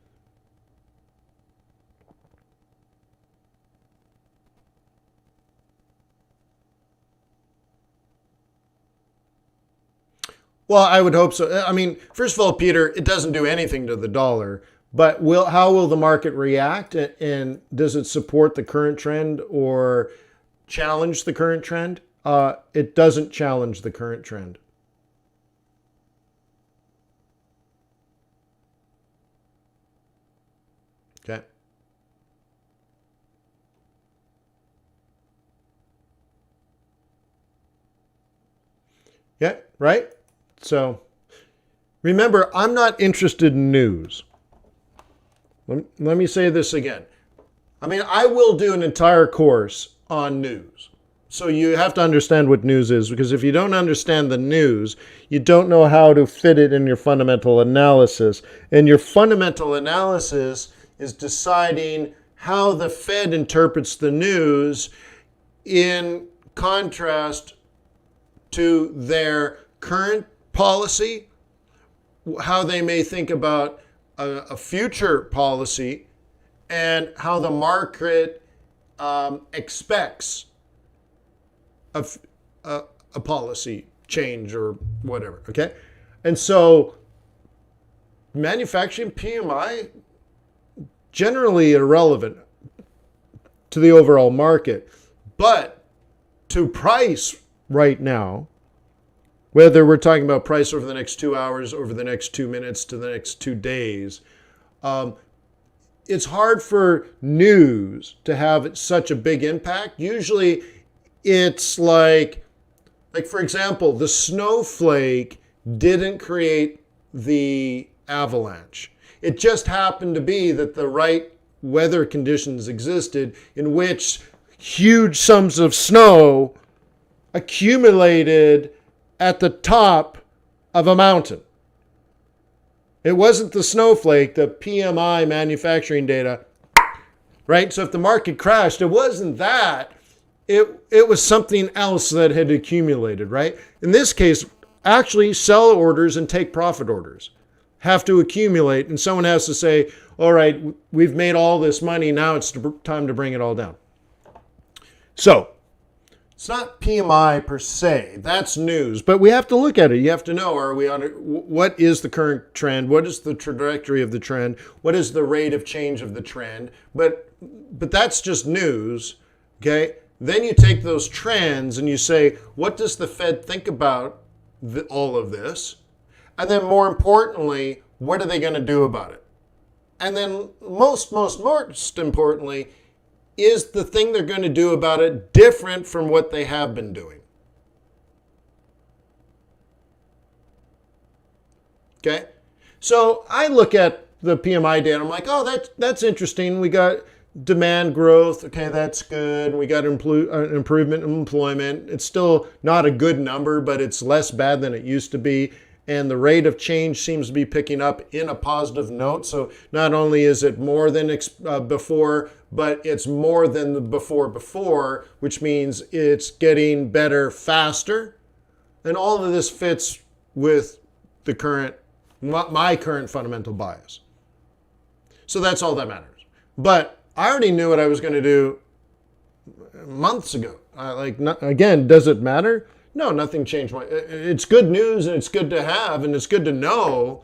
Well, I would hope so. I mean, first of all, Peter, it doesn't do anything to the dollar. But how will the market react? And does it support the current trend or challenge the current trend? It doesn't challenge the current trend. Okay. Yeah, right? So remember, I'm not interested in news. Let me say this again. I mean, I will do an entire course on news. So you have to understand what news is, because if you don't understand the news, you don't know how to fit it in your fundamental analysis. And your fundamental analysis is deciding how the Fed interprets the news in contrast to their current policy, how they may think about a future policy, and how the market expects a policy change or whatever, okay? And so manufacturing PMI, generally irrelevant to the overall market, but to price right now, whether we're talking about price over the next 2 hours, over the next 2 minutes, to the next 2 days, it's hard for news to have such a big impact. Usually it's like for example, the snowflake didn't create the avalanche. It just happened to be that the right weather conditions existed in which huge sums of snow accumulated at the top of a mountain. It wasn't the snowflake, the PMI manufacturing data, right? So if the market crashed, it wasn't that. It was something else that had accumulated, right? In this case, actually sell orders and take profit orders have to accumulate, and someone has to say, all right, we've made all this money, now it's time to bring it all down. So it's not PMI per se, that's news, but we have to look at it. You have to know, are we on what is the current trend? What is the trajectory of the trend? What is the rate of change of the trend? But that's just news, okay? Then you take those trends and you say, what does the Fed think about all of this? And then more importantly, what are they going to do about it? And then most importantly, is the thing they're going to do about it different from what they have been doing? Okay? So I look at the PMI data, I'm like, oh, that's interesting. We got demand growth, okay, that's good. We got an improvement in employment. It's still not a good number, but it's less bad than it used to be. And the rate of change seems to be picking up in a positive note. So not only is it more than before, but it's more than the before, which means it's getting better faster. And all of this fits with the my current fundamental bias. So that's all that matters. But I already knew what I was going to do months ago. Again, does it matter? No, nothing changed. It's good news, and it's good to have, and it's good to know,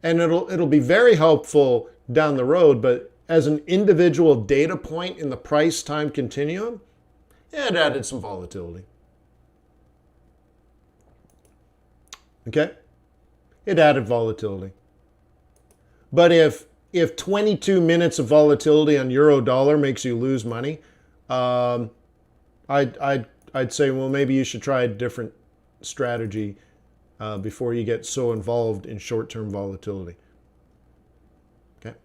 and it'll be very helpful down the road. But as an individual data point in the price time continuum, it added some volatility. Okay, it added volatility. But if 22 minutes of volatility on euro dollar makes you lose money, I'd say, well, maybe you should try a different strategy before you get so involved in short-term volatility. Okay.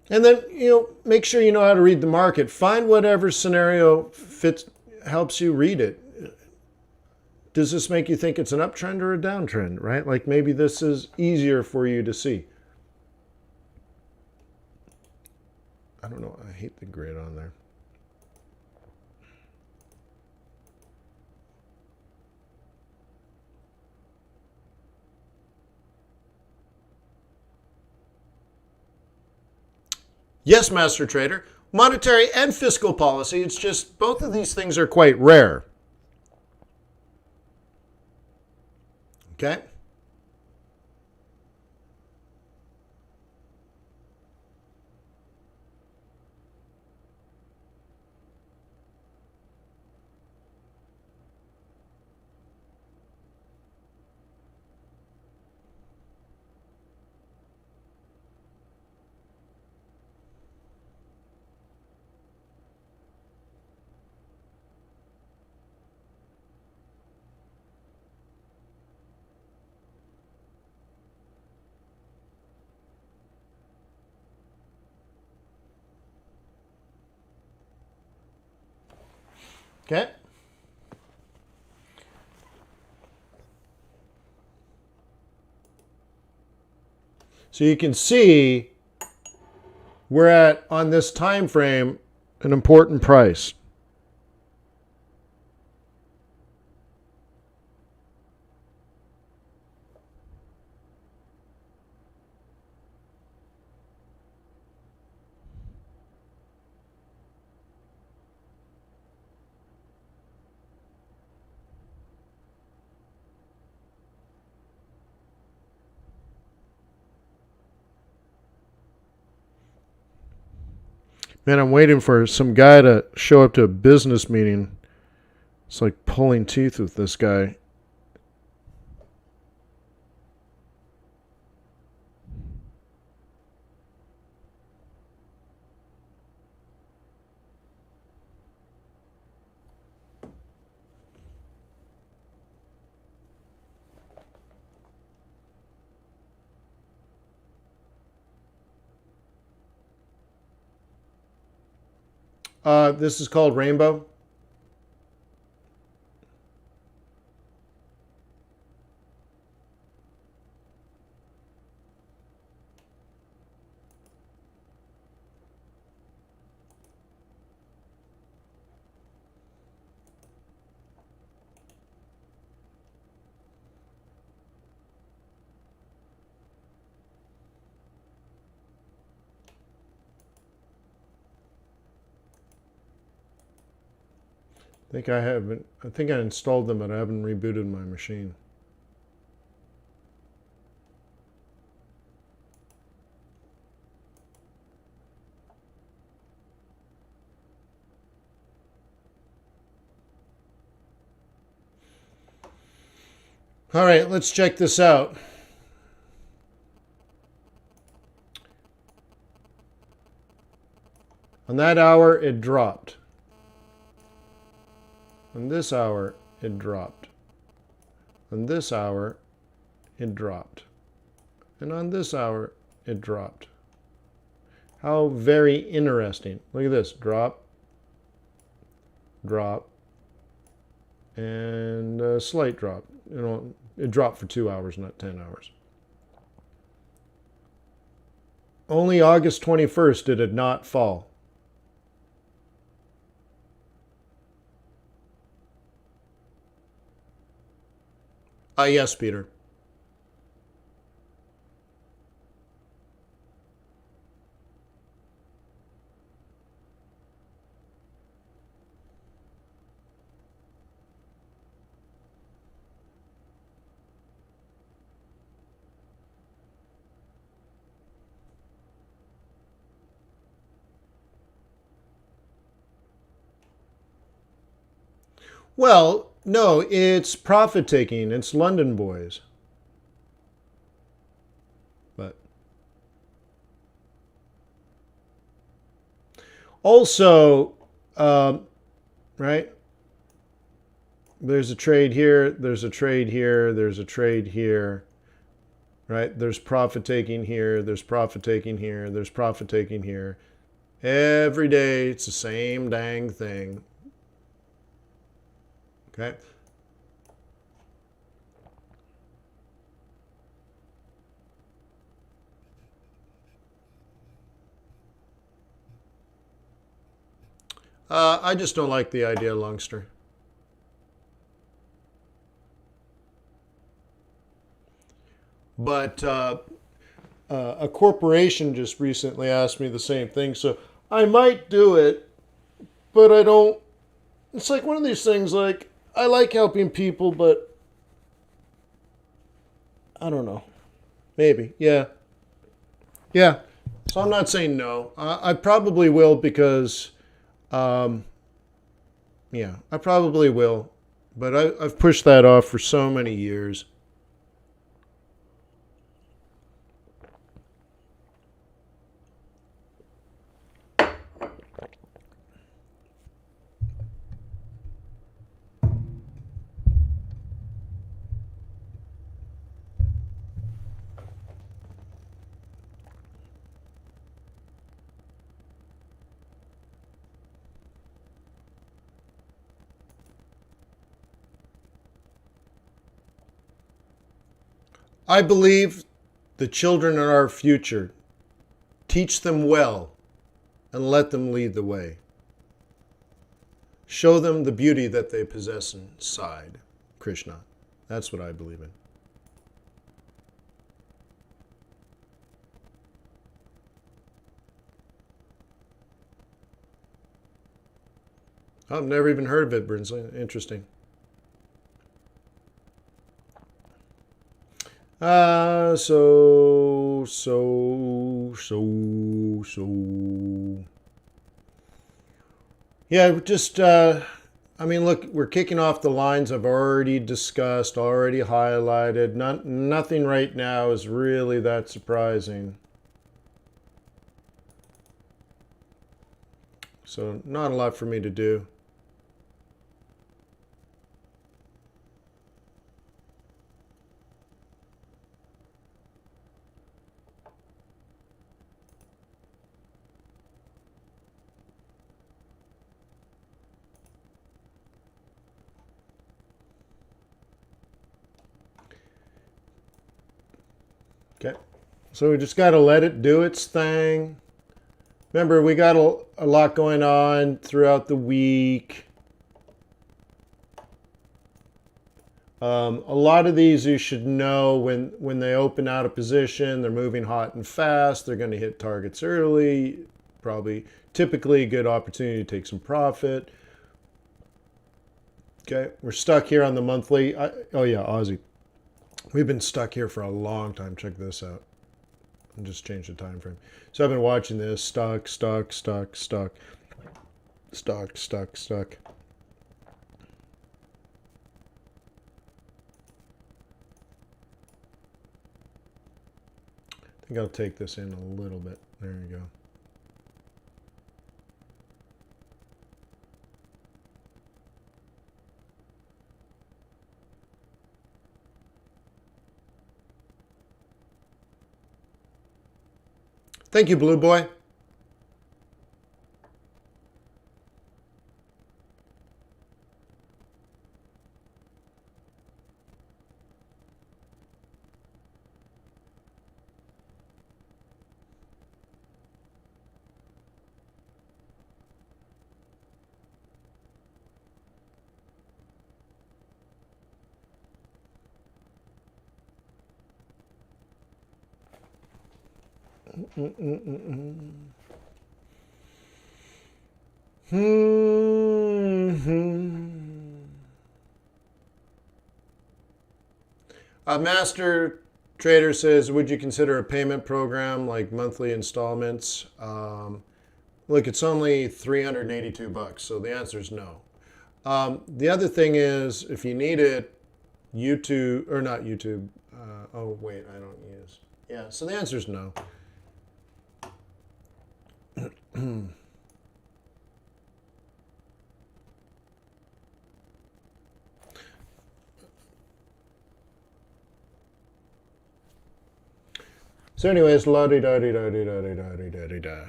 And then, make sure you know how to read the market. Find whatever scenario fits, helps you read it. Does this make you think it's an uptrend or a downtrend, right? Like maybe this is easier for you to see. I don't know. I hate the grid on there. Yes, Master Trader. Monetary and fiscal policy. It's just both of these things are quite rare. Okay? Okay? So you can see we're at, on this time frame, an important price. Man, I'm waiting for some guy to show up to a business meeting. It's like pulling teeth with this guy. This is called Rainbow. I think I installed them, but I haven't rebooted my machine. All right, let's check this out. On that hour, it dropped. On this hour, it dropped. On this hour, it dropped. And on this hour, it dropped. How very interesting. Look at this. Drop, drop, and a slight drop. You know, it dropped for 2 hours, not 10 hours. Only August 21st did it not fall. Yes, Peter. Well, no, it's profit taking. It's London boys. But also, right? There's a trade here. There's a trade here. There's a trade here. Right? There's profit taking here. There's profit taking here. There's profit taking here. Every day, it's the same dang thing. Okay. I just don't like the idea, Lungster. But a corporation just recently asked me the same thing, so I might do it, but I don't. It's like one of these things, like, I like helping people, but I don't know. Maybe. Yeah. Yeah. So I'm not saying no. I probably will because, yeah, I probably will. But I've pushed that off for so many years. I believe the children are our future. Teach them well and let them lead the way. Show them the beauty that they possess inside, Krishna. That's what I believe in. I've never even heard of it, Brinsley. Interesting. So. Yeah, just, I mean, look, we're kicking off the lines I've already discussed, already highlighted. Nothing right now is really that surprising. So, not a lot for me to do. Okay, so we just got to let it do its thing. Remember, we got a lot going on throughout the week. A lot of these you should know when they open out of position, they're moving hot and fast, they're going to hit targets early, typically a good opportunity to take some profit. Okay, we're stuck here on the monthly. Oh yeah, Aussie. We've been stuck here for a long time. Check this out. I'll just change the time frame. So I've been watching this. Stuck. I think I'll take this in a little bit. There you go. Thank you, Blue Boy. A master trader says, would you consider a payment program like monthly installments? Look, it's only $382, so the answer is no. The other thing is, if you need it, YouTube, or not YouTube, oh wait, I don't use. Yeah, so the answer is no. So anyways, la-di-da-di-da-di-da-di-da-di-da-di-da.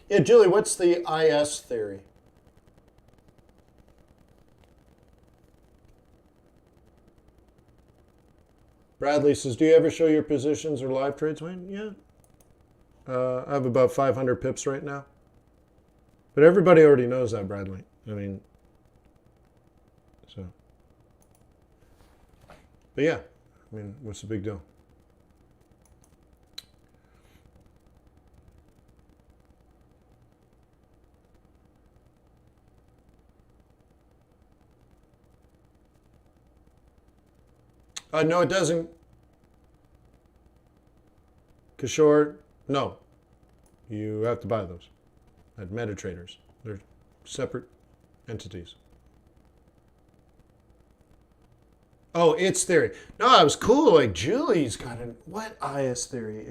Yeah, Julie, what's the IS theory? Bradley says, do you ever show your positions or live trades, Wayne? Yeah. I have about 500 pips right now. But everybody already knows that, Bradley. I mean, so. But yeah, I mean, what's the big deal? No, it doesn't. Kishore, no. You have to buy those at MetaTraders. They're separate entities. Oh, its theory. No, it was cool. Like, Julie's got an, what IS theory?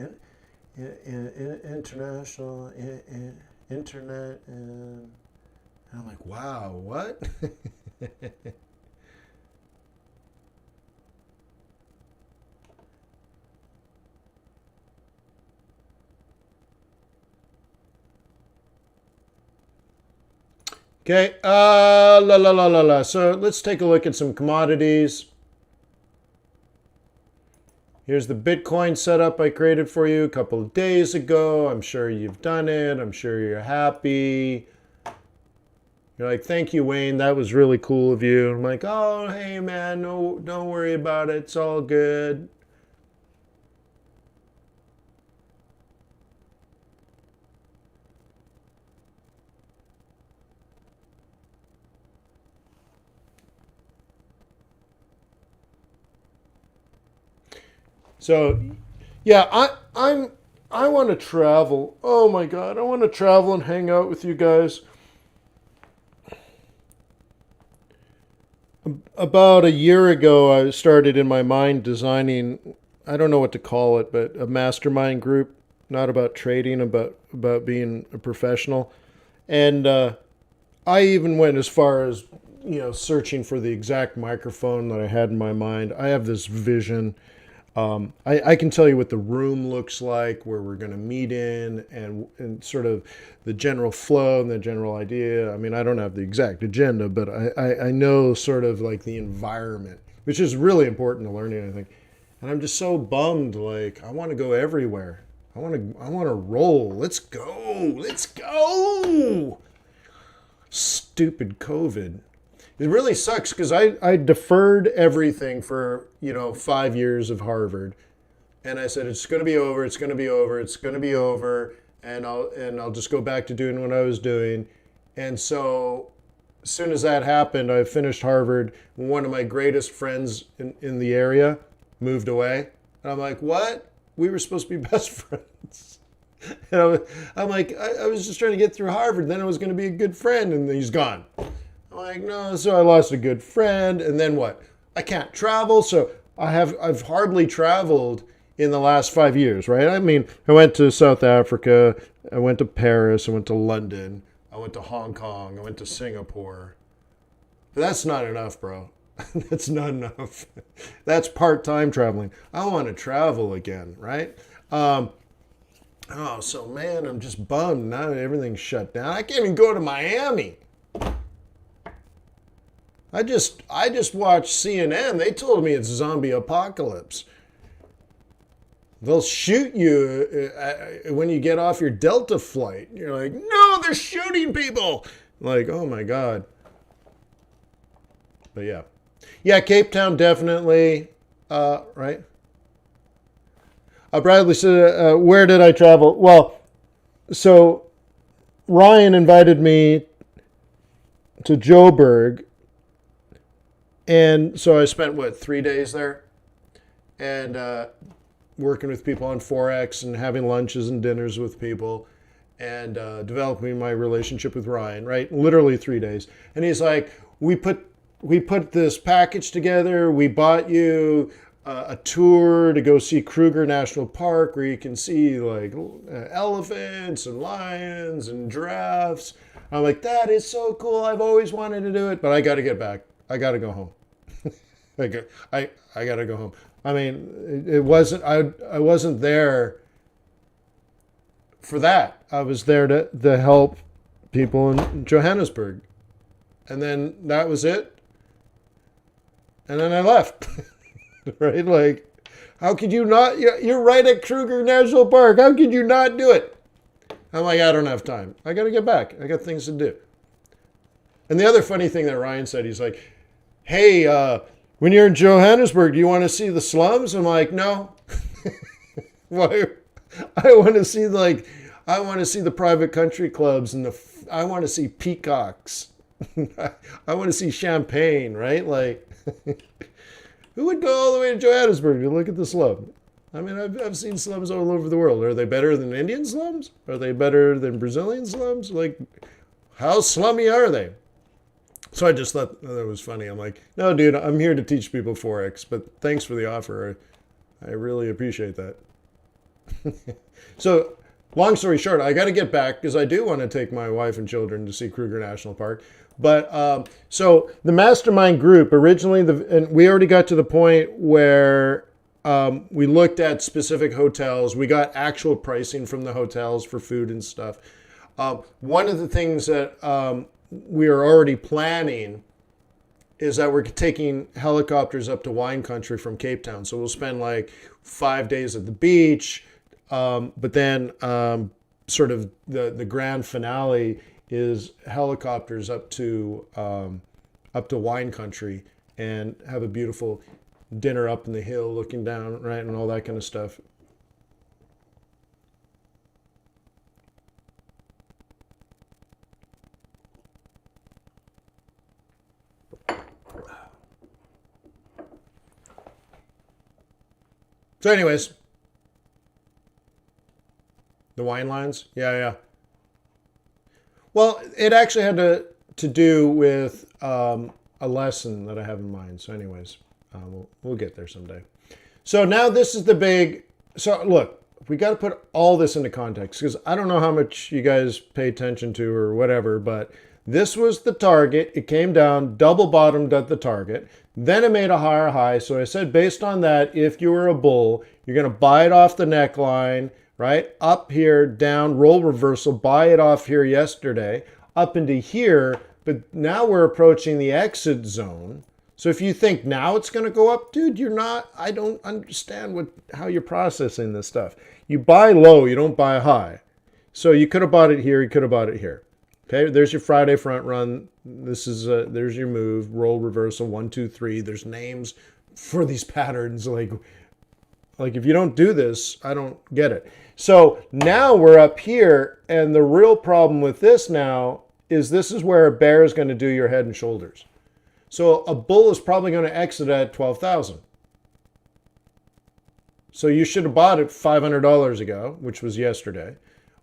International, internet, and I'm like, wow, what? Okay, So let's take a look at some commodities. Here's the Bitcoin setup I created for you a couple of days ago. I'm sure you've done it. I'm sure you're happy. You're like, thank you, Wayne. That was really cool of you. I'm like, oh, hey, man, no, don't worry about it. It's all good. So, yeah, I want to travel. Oh my God, I want to travel and hang out with you guys. About a year ago, I started in my mind designing, I don't know what to call it, but a mastermind group, not about trading, about being a professional. And I even went as far as, searching for the exact microphone that I had in my mind. I have this vision. I can tell you what the room looks like, where we're going to meet in, and sort of the general flow and the general idea. I mean, I don't have the exact agenda, but I know sort of like the environment, which is really important to learning, I think. And I'm just so bummed. Like, I want to go everywhere. I want to roll. Let's go. Let's go. Stupid COVID. It really sucks because I deferred everything for 5 years of Harvard, and I said it's going to be over, it's going to be over, it's going to be over, and I'll just go back to doing what I was doing. And so as soon as that happened, I finished Harvard. One of my greatest friends in the area moved away, and I'm like, what? We were supposed to be best friends. And I'm like, I was just trying to get through Harvard, then I was going to be a good friend, and he's gone. I'm like, no, so I lost a good friend, and then what? I can't travel, so I've hardly traveled in the last 5 years, right? I mean, I went to South Africa, I went to Paris, I went to London, I went to Hong Kong, I went to Singapore. But that's not enough, bro. That's not enough. That's part-time traveling. I want to travel again, right? Oh, so man, I'm just bummed. Now everything's shut down. I can't even go to Miami. I just watched CNN. They told me it's zombie apocalypse. They'll shoot you when you get off your Delta flight. You're like, no, they're shooting people. Like, oh my God. But yeah. Yeah, Cape Town definitely, right? Bradley said, where did I travel? Well, so Ryan invited me to Joburg. And so I spent, 3 days there? And working with people on Forex and having lunches and dinners with people and developing my relationship with Ryan, right? Literally 3 days. And he's like, we put this package together. We bought you a tour to go see Kruger National Park where you can see like elephants and lions and giraffes. I'm like, that is so cool. I've always wanted to do it, but I got to get back. I got to go home. I got to go home. I mean, it wasn't, I wasn't there for that. I was there to help people in Johannesburg. And then that was it. And then I left. Right? Like, how could you not? You're right at Kruger National Park. How could you not do it? I'm like, I don't have time. I got to get back. I got things to do. And the other funny thing that Ryan said, he's like, hey, when you're in Johannesburg, do you want to see the slums? I'm like, no. Why? I want to see the private country clubs and I want to see peacocks. I want to see champagne, right? Like, who would go all the way to Johannesburg to look at the slum? I mean, I've seen slums all over the world. Are they better than Indian slums? Are they better than Brazilian slums? Like, how slummy are they? So I just thought that was funny. I'm like, no, dude, I'm here to teach people Forex, but thanks for the offer. I really appreciate that. So, long story short, I got to get back because I do want to take my wife and children to see Kruger National Park. But so the mastermind group originally, and we already got to the point where we looked at specific hotels. We got actual pricing from the hotels for food and stuff. One of the things that we are already planning is that we're taking helicopters up to wine country from Cape Town. So we'll spend like 5 days at the beach, but then sort of the grand finale is helicopters up to wine country and have a beautiful dinner up in the hill looking down, right, and all that kind of stuff. So anyways, the wine lines, yeah. Well, it actually had to do with a lesson that I have in mind. So anyways, we'll get there someday. So now this is the big, so look, we got to put all this into context because I don't know how much you guys pay attention to or whatever, but this was the target. It came down, double bottomed at the target. Then it made a higher high. So I said, based on that, if you were a bull, you're going to buy it off the neckline, right? Up here, down, roll reversal, buy it off here yesterday, up into here. But now we're approaching the exit zone. So if you think now it's going to go up, dude, you're not, I don't understand how you're processing this stuff. You buy low, you don't buy high. So you could have bought it here, you could have bought it here. Okay, there's your Friday front run. This is there's your move, roll reversal, 1, 2, 3. There's names for these patterns. Like if you don't do this, I don't get it. So now we're up here, and the real problem with this now is this is where a bear is going to do your head and shoulders. So a bull is probably going to exit at 12,000. So you should have bought it $500 ago, which was yesterday,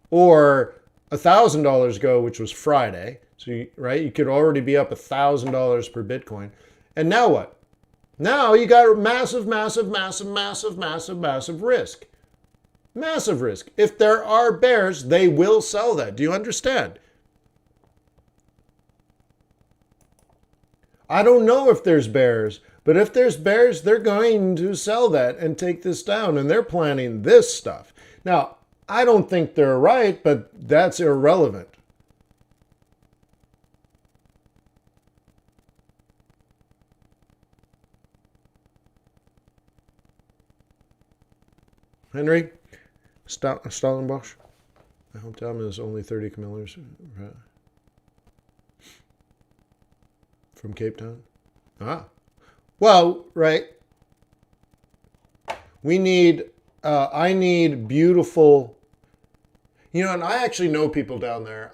or $1,000 ago, which was Friday. So you could already be up $1,000 per Bitcoin. And now what? Now you got massive risk. Massive risk. If there are bears, they will sell that. Do you understand? I don't know if there's bears, but if there's bears, they're going to sell that and take this down, and they're planning this stuff. Now, I don't think they're right, but that's irrelevant. Henry Stellenbosch. My hometown is only 30 kilometers from Cape Town. Ah, well, right. We need. I need beautiful. You know, and I actually know people down there.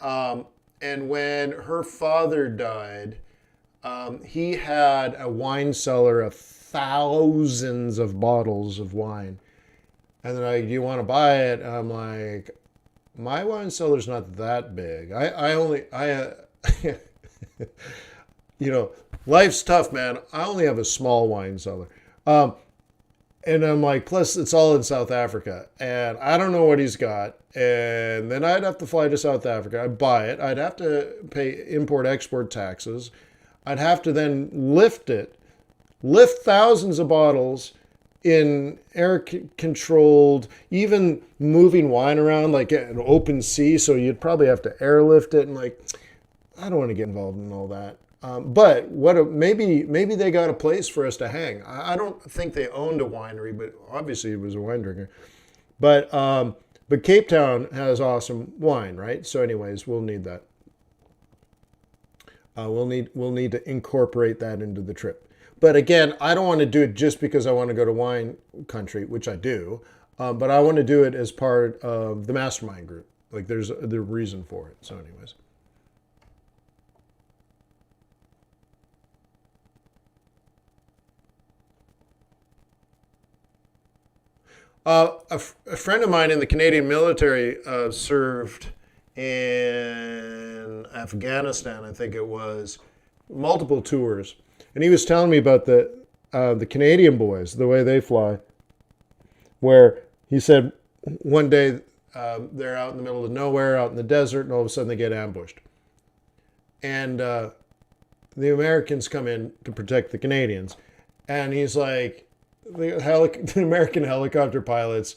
And when her father died, he had a wine cellar of thousands of bottles of wine. And they're like, do you want to buy it? And I'm like, my wine cellar's not that big. You know, life's tough, man. I only have a small wine cellar. And I'm like, plus it's all in South Africa. And I don't know what he's got. And then I'd have to fly to South Africa. I'd buy it. I'd have to pay import-export taxes. I'd have to then lift thousands of bottles in air-controlled, even moving wine around like an open sea. So you'd probably have to airlift it. And like, I don't want to get involved in all that. But maybe they got a place for us to hang. I don't think they owned a winery, but obviously he was a wine drinker. But Cape Town has awesome wine, right? So anyways, we'll need that. We'll need to incorporate that into the trip. But again, I don't want to do it just because I want to go to wine country, which I do. But I want to do it as part of the mastermind group. Like there's the reason for it. So anyways. A friend of mine in the Canadian military served in Afghanistan, I think it was, multiple tours. And he was telling me about the Canadian boys, the way they fly, where he said one day they're out in the middle of nowhere, out in the desert, and all of a sudden they get ambushed. And the Americans come in to protect the Canadians. And he's like, the American helicopter pilots,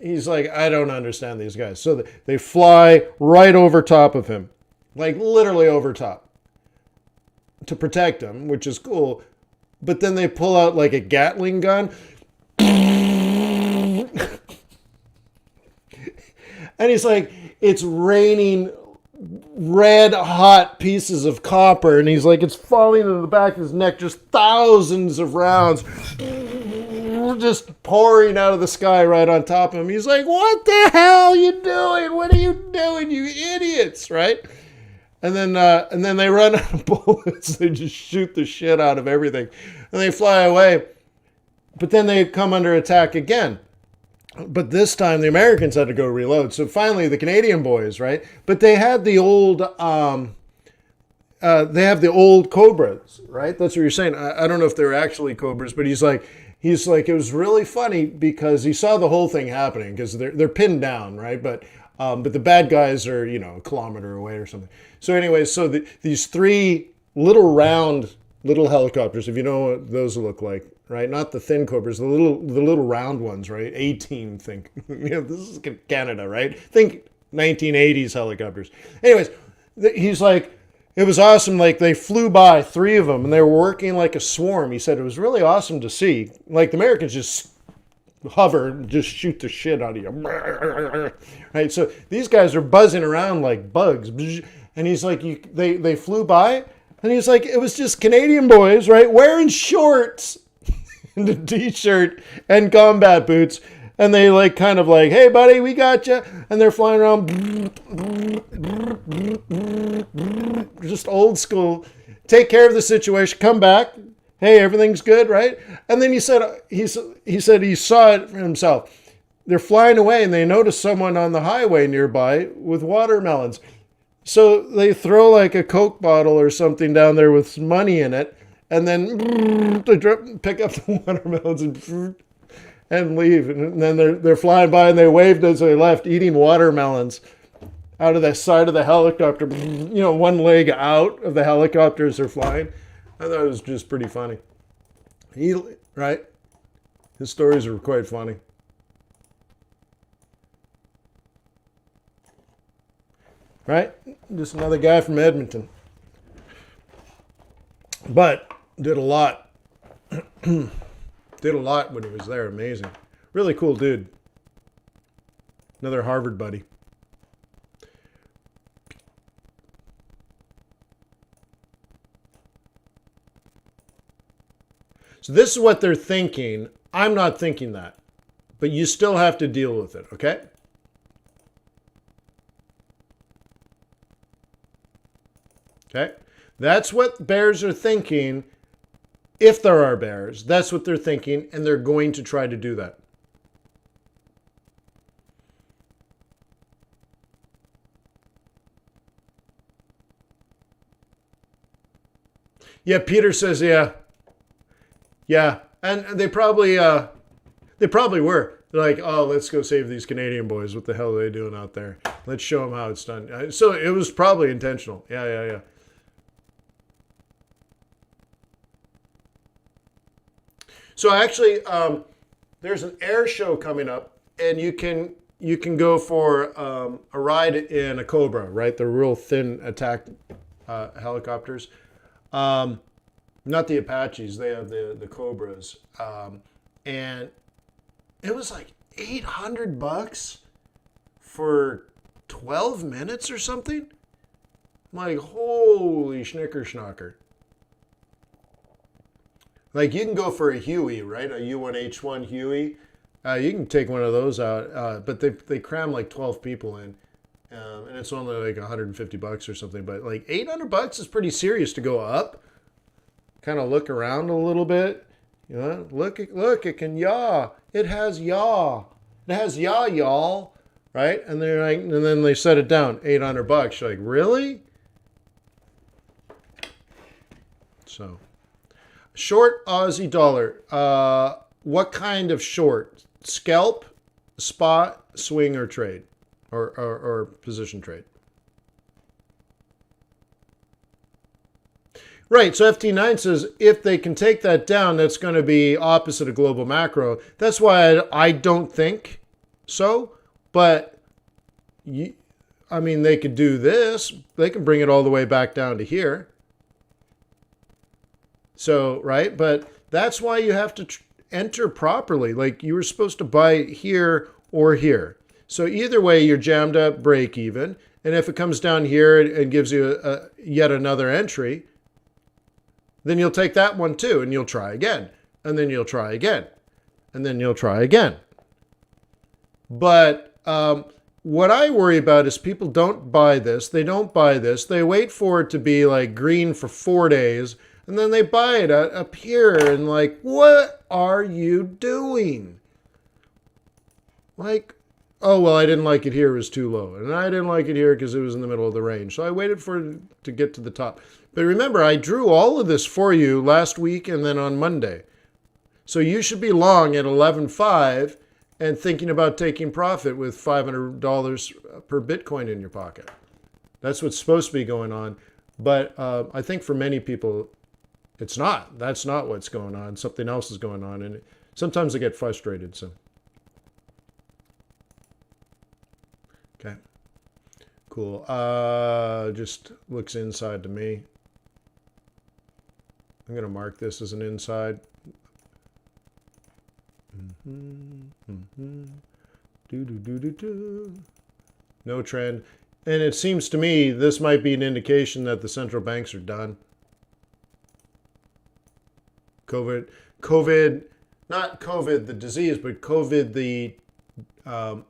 he's like, I don't understand these guys. So they fly right over top of him, like literally over top, to protect him, which is cool. But then they pull out like a Gatling gun. And he's like, it's raining red hot pieces of copper, and he's like, it's falling into the back of his neck, just thousands of rounds just pouring out of the sky right on top of him. He's like, what the hell are you doing? What are you doing, you idiots, right? And then they run out of bullets. They just shoot the shit out of everything, and they fly away. But then they come under attack again. But this time the Americans had to go reload. So finally the Canadian boys, right? But they had the old, Cobras, right? That's what you're saying. I don't know if they're actually Cobras, but he's like, it was really funny because he saw the whole thing happening because they're pinned down, right? But the bad guys are, a kilometer away or something. So anyways, these three little round little helicopters, if you know what those look like, right? Not the thin Cobras, the little round ones, right? A-team, think. This is Canada, right? Think 1980s helicopters. Anyways, he's like, it was awesome. Like they flew by, three of them, and they were working like a swarm. He said it was really awesome to see. Like the Americans just hover and just shoot the shit out of you. Right? So these guys are buzzing around like bugs. And he's like, they flew by, and he's like, it was just Canadian boys, right? Wearing shorts and a t-shirt and combat boots. And they like kind of like, hey buddy, we got you. And they're flying around, just old school. Take care of the situation. Come back. Hey, everything's good, right? And then he said he saw it for himself. They're flying away, and they notice someone on the highway nearby with watermelons. So they throw like a Coke bottle or something down there with some money in it, and then they pick up the watermelons and leave. And then they're flying by, and they waved as they left, eating watermelons out of the side of the helicopter. One leg out of the helicopter as they're flying. I thought it was just pretty funny. Right? His stories are quite funny. Right? Just another guy from Edmonton. But did a lot. Did a lot when he was there. Amazing. Really cool dude. Another Harvard buddy. So this is what they're thinking. I'm not thinking that. But you still have to deal with it, okay? Okay? That's what bears are thinking. If there are bears, that's what they're thinking, and they're going to try to do that. Yeah, Peter says, yeah. Yeah, and they probably were. They're like, oh, let's go save these Canadian boys. What the hell are they doing out there? Let's show them how it's done. So it was probably intentional. Yeah. So actually, there's an air show coming up, and you can go for a ride in a Cobra, right? The real thin attack helicopters. Not the Apaches, they have the Cobras. And it was like $800 for 12 minutes or something. I'm like, holy schnicker. Like you can go for a Huey, right? A U1H1 Huey. You can take one of those out, but they cram like 12 people in. And it's only like $150 or something. But like $800 is pretty serious to go up. Kind of look around a little bit, you know. Look, it can yaw. It has yaw. It has yaw, y'all, right? And they're like, and then they set it down, $800. You're like, really? So, short Aussie dollar. What kind of short? Scalp, spot, swing, or trade, or position trade? Right, so FT9 says if they can take that down, that's going to be opposite of global macro. That's why I don't think so. But, I mean, they could do this. They can bring it all the way back down to here. So, right, but that's why you have to enter properly. Like you were supposed to buy here or here. So either way, you're jammed up, break even. And if it comes down here and gives you yet another entry, then you'll take that one too, and you'll try again, and then you'll try again, and then you'll try again. But what I worry about is people don't buy this. They don't buy this. They wait for it to be like green for 4 days, and then they buy it up here, and like, what are you doing? Like, oh, well, I didn't like it here. It was too low, and I didn't like it here because it was in the middle of the range. So I waited for it to get to the top. But remember, I drew all of this for you last week and then on Monday. So you should be long at 11.5 and thinking about taking profit with $500 per Bitcoin in your pocket. That's what's supposed to be going on. But I think for many people, it's not. That's not what's going on. Something else is going on. And sometimes I get frustrated. So, okay. Cool. Just looks inside to me. I'm going to mark this as an inside. No trend. And it seems to me this might be an indication that the central banks are done. COVID, not COVID the disease, but COVID the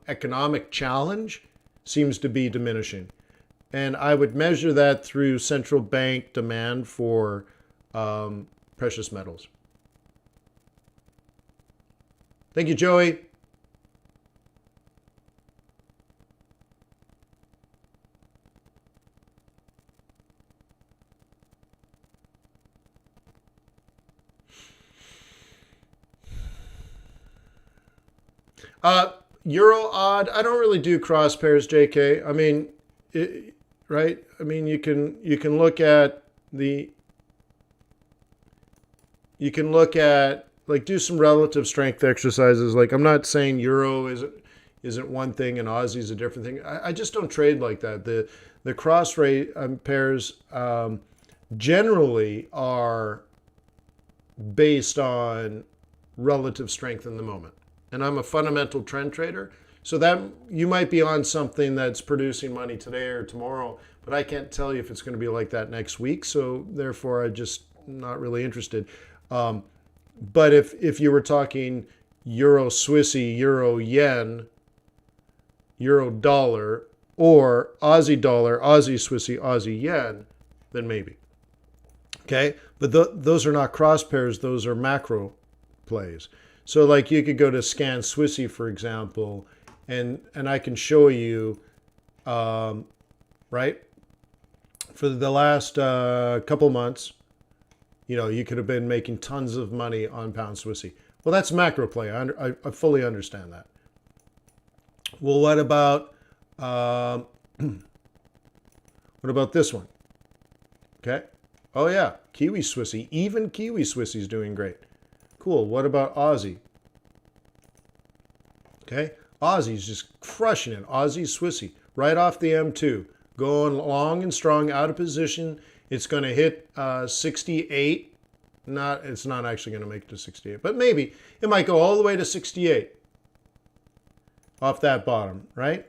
economic challenge seems to be diminishing. And I would measure that through central bank demand for precious metals. Thank you, Joey. Euro odd. I don't really do cross pairs, JK. I mean, right? I mean, you can look at the you can look at, like, do some relative strength exercises. Like, I'm not saying euro isn't one thing and Aussie is a different thing. I just don't trade like that. The cross rate pairs generally are based on relative strength in the moment. And I'm a fundamental trend trader. So that you might be on something that's producing money today or tomorrow, but I can't tell you if it's going to be like that next week. So therefore, I'm just not really interested. But if you were talking euro Swissy, euro yen, euro dollar, or Aussie dollar, Aussie Swissy, Aussie yen, then maybe. Okay, but those are not cross pairs; those are macro plays. So like you could go to scan Swissy, for example, and I can show you, right, for the last couple months, you could have been making tons of money on pound Swissy. Well, that's macro play. I fully understand that. Well, what about this one? Okay. Oh yeah, Kiwi Swissy. Even Kiwi Swissy is doing great. Cool. What about Aussie? Okay. Aussie's just crushing it. Aussie Swissy right off the M2, going long and strong, out of position. It's going to hit 68. It's not actually going to make it to 68, but maybe it might go all the way to 68 off that bottom, right?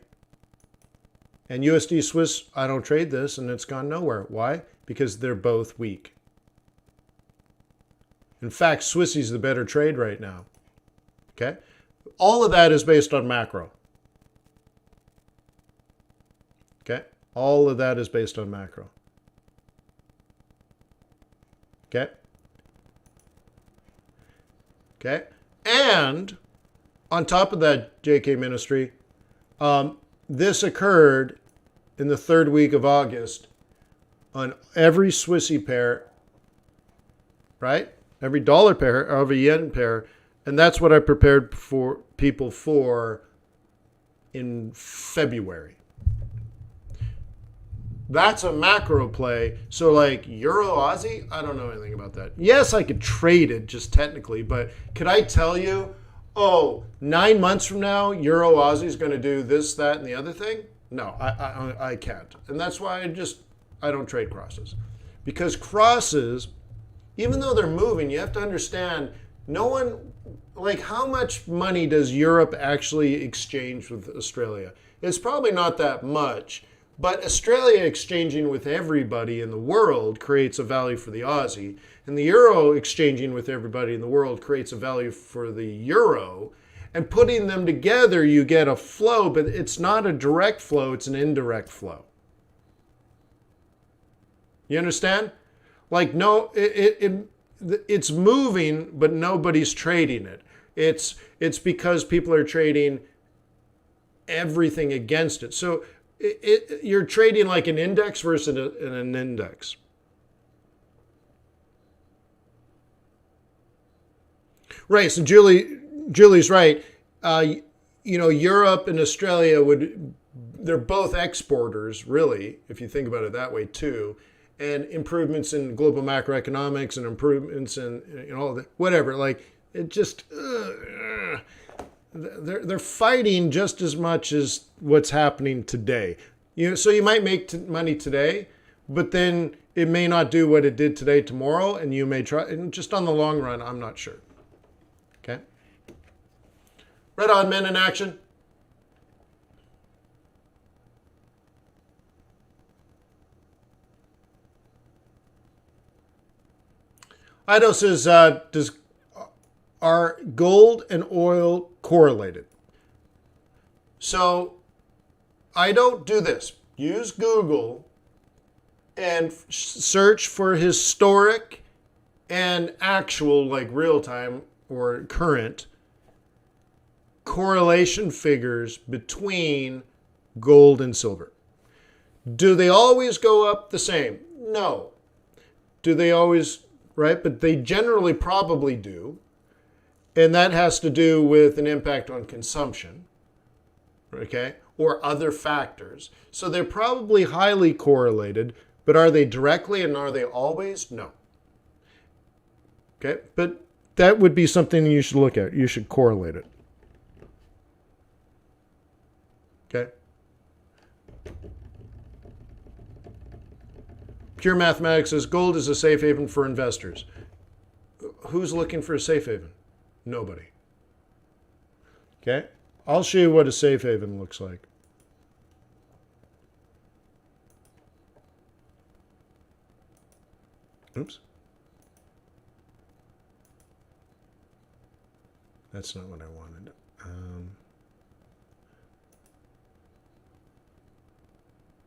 And USD Swiss, I don't trade this, and it's gone nowhere. Why? Because they're both weak. In fact, Swissy's the better trade right now. Okay? All of that is based on macro. Okay? All of that is based on macro. Okay? Okay? And on top of that, JK Ministry, this occurred in the third week of August on every Swissy pair, right? Every dollar pair, every yen pair. And that's what I prepared for people for in February. That's a macro play. So like Euro Aussie, I don't know anything about that. Yes, I could trade it just technically, but could I tell you, 9 months from now, Euro Aussie is going to do this, that, and the other thing? No, I can't. And that's why I don't trade crosses. Because crosses, even though they're moving, you have to understand, how much money does Europe actually exchange with Australia? It's probably not that much, but Australia exchanging with everybody in the world creates a value for the Aussie, and the euro exchanging with everybody in the world creates a value for the euro, and putting them together, you get a flow, but it's not a direct flow, it's an indirect flow. You understand? Like, no, it's moving, but nobody's trading it. It's because people are trading everything against it. So you're trading like an index versus an index. Right. So Julie's right. Europe and Australia they're both exporters, really, if you think about it that way too. And improvements in global macroeconomics and improvements in all that, whatever. Like it just they're fighting just as much as what's happening today. So you might make money today, but then it may not do what it did today tomorrow, and you may try. And just on the long run, I'm not sure. Okay. Red on men in action. Ido says, are gold and oil correlated? So I don't do this. Use Google and search for historic and actual, like real time or current correlation figures between gold and silver. Do they always go up the same? No. Do they always, right? But they generally probably do. And that has to do with an impact on consumption, okay, or other factors. So they're probably highly correlated, but are they directly and are they always? No. Okay, but that would be something you should look at. You should correlate it. Okay. Pure mathematics says gold is a safe haven for investors. Who's looking for a safe haven? Nobody. Okay. I'll show you what a safe haven looks like. Oops. That's not what I wanted.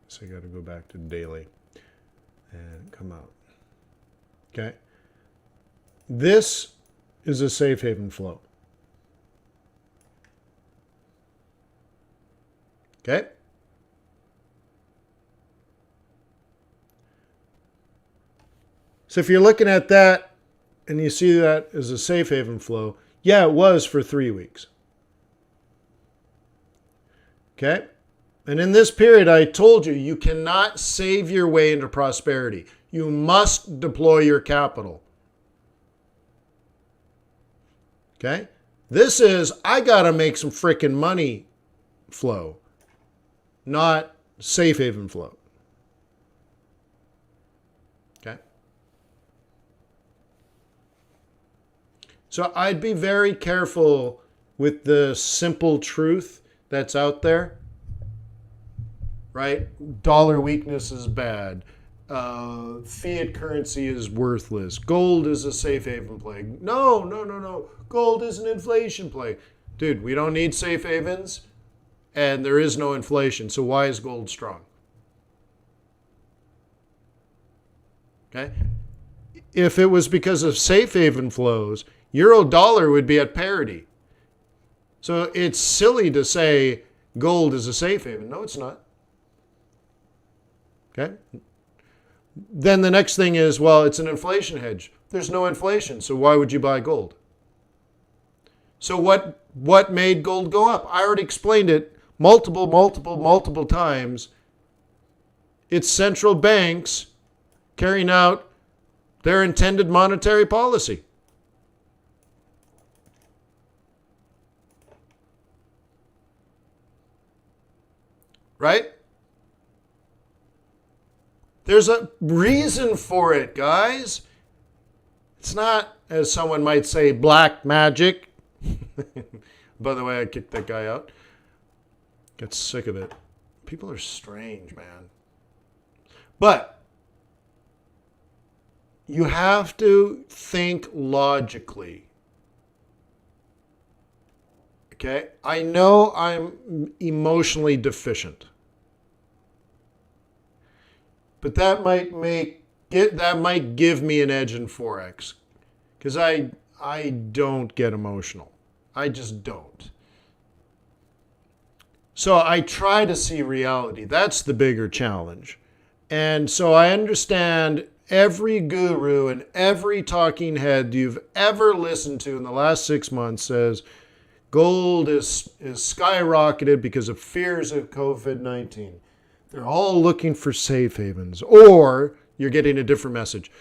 So I got to go back to daily and come out. Okay. This is a safe haven flow. Okay. So if you're looking at that and you see that as a safe haven flow, yeah, it was for 3 weeks. Okay. And in this period, I told you, you cannot save your way into prosperity. You must deploy your capital. Okay? This is, I got to make some freaking money flow, not safe haven flow. Okay? So I'd be very careful with the simple truth that's out there. Right? Dollar weakness is bad. Fiat currency is worthless. Gold is a safe haven play. No. Gold is an inflation play. Dude, we don't need safe havens, and there is no inflation. So why is gold strong? Okay? If it was because of safe haven flows, euro dollar would be at parity. So it's silly to say gold is a safe haven. No, it's not. Okay. Then the next thing is, well, it's an inflation hedge. There's no inflation, so why would you buy gold? So what made gold go up? I already explained it multiple times. It's central banks carrying out their intended monetary policy. Right? There's a reason for it, guys. It's not, as someone might say, black magic. By the way, I kicked that guy out. Got sick of it. People are strange, man. But you have to think logically. Okay? I know I'm emotionally deficient. But that might give me an edge in Forex, because I don't get emotional. I just don't. So I try to see reality. That's the bigger challenge. And so I understand every guru and every talking head you've ever listened to in the last 6 months says gold is skyrocketed because of fears of COVID-19. They're all looking for safe havens. Or you're getting a different message.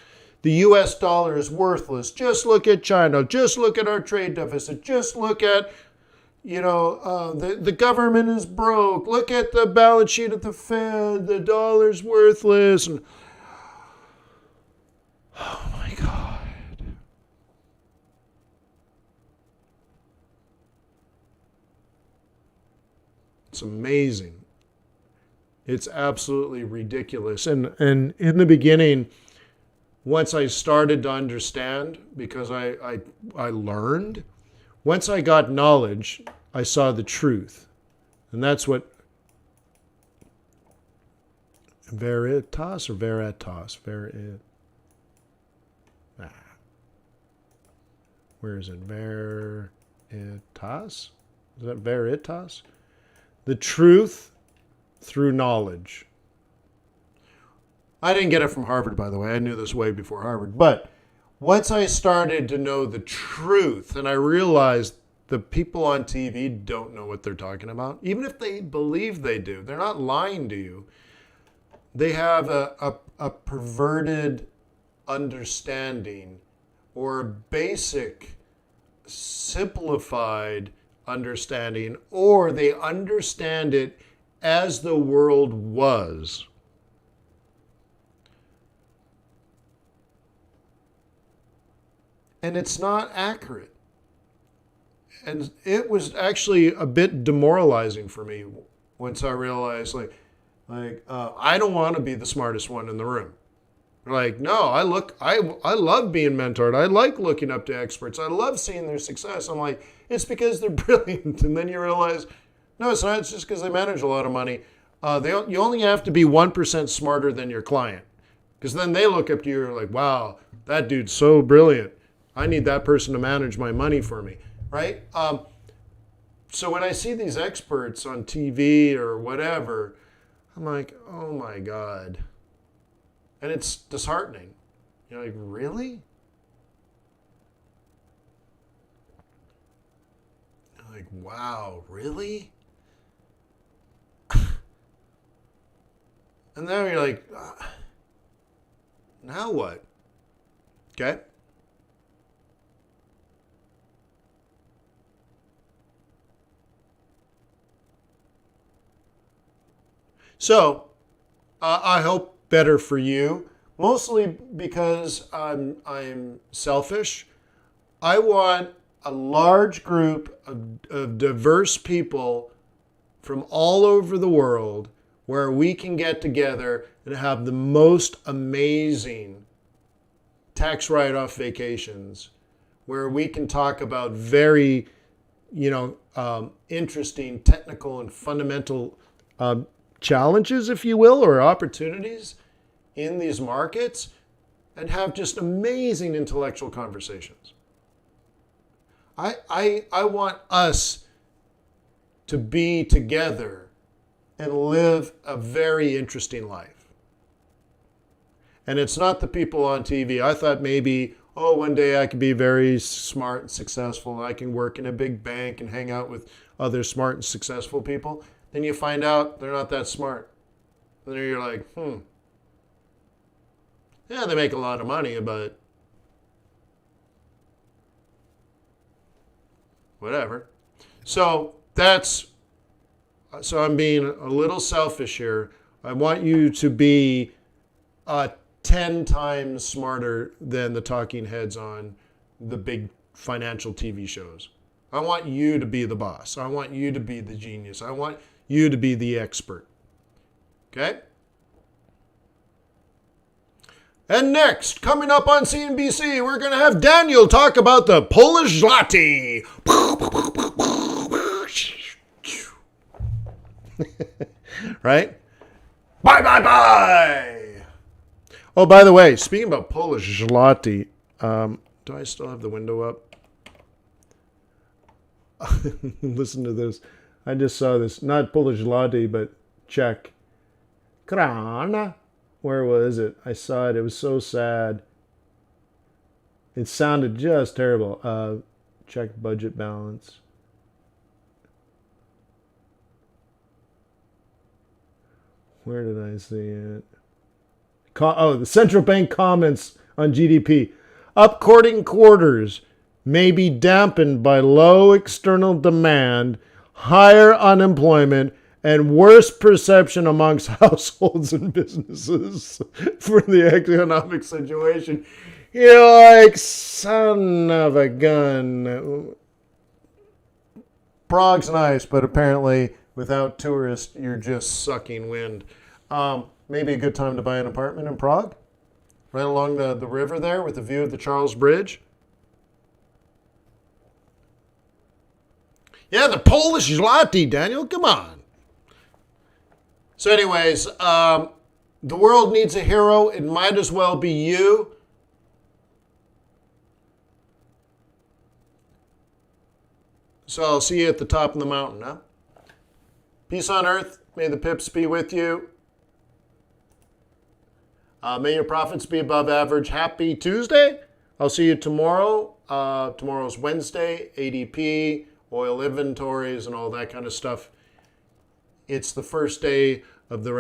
The US dollar is worthless. Just look at China. Just look at our trade deficit. Just look at, the government is broke. Look at the balance sheet of the Fed. The dollar's worthless. And, oh my God. It's amazing. It's absolutely ridiculous. And in the beginning, once I started to understand, because I learned, once I got knowledge, I saw the truth. And that's what Veritas or Veritas? Where is it? Veritas? Is that Veritas? The truth through knowledge. I didn't get it from Harvard, by the way. I knew this way before Harvard. But once I started to know the truth, and I realized the people on TV don't know what they're talking about, even if they believe they do, they're not lying to you. They have a perverted understanding or a basic, simplified understanding, or they understand it as the world was. And it's not accurate. And it was actually a bit demoralizing for me once I realized, I don't want to be the smartest one in the room. Like, no, I love being mentored. I like looking up to experts. I love seeing their success. I'm like, it's because they're brilliant. And then you realize, no, it's not. It's just because they manage a lot of money. You only have to be 1% smarter than your client. Because then they look up to you and are like, wow, that dude's so brilliant. I need that person to manage my money for me, right? So when I see these experts on TV or whatever, I'm like, oh my God. And it's disheartening. You're like, really? You're like, wow, really? And then you're like, now what? Okay. So, I hope better for you, mostly because I'm selfish. I want a large group of diverse people from all over the world where we can get together and have the most amazing tax write-off vacations, where we can talk about very, interesting technical and fundamental challenges, if you will, or opportunities in these markets, and have just amazing intellectual conversations. I want us to be together and live a very interesting life. And it's not the people on TV. I thought maybe, one day I could be very smart and successful. And I can work in a big bank and hang out with other smart and successful people. Then you find out they're not that smart. And then you're like, yeah, they make a lot of money, but whatever. So I'm being a little selfish here. I want you to be 10 times smarter than the talking heads on the big financial TV shows. I want you to be the boss. I want you to be the genius. I want you to be the expert. Okay? And next, coming up on CNBC, we're going to have Daniel talk about the Polish zloty. Right? Bye. Oh, by the way, speaking about Polish zloty, do I still have the window up? Listen to this. I just saw this. Not Polish zloty, but Czech. Krona. Where was it? I saw it. It was so sad. It sounded just terrible. Czech budget balance. Where did I see it? The central bank comments on GDP. Upcoming quarters may be dampened by low external demand, higher unemployment, and worse perception amongst households and businesses for the economic situation. You're like, son of a gun. Prague's nice, but apparently without tourists, you're just sucking wind. Maybe a good time to buy an apartment in Prague, right along the river there with a view of the Charles Bridge. Yeah, the Polish zloty, Daniel, come on. So anyways, the world needs a hero. It might as well be you. So I'll see you at the top of the mountain, huh? Peace on earth. May the pips be with you. May your profits be above average. Happy Tuesday. I'll see you tomorrow. Tomorrow's Wednesday, ADP, oil inventories, and all that kind of stuff. It's the first day of the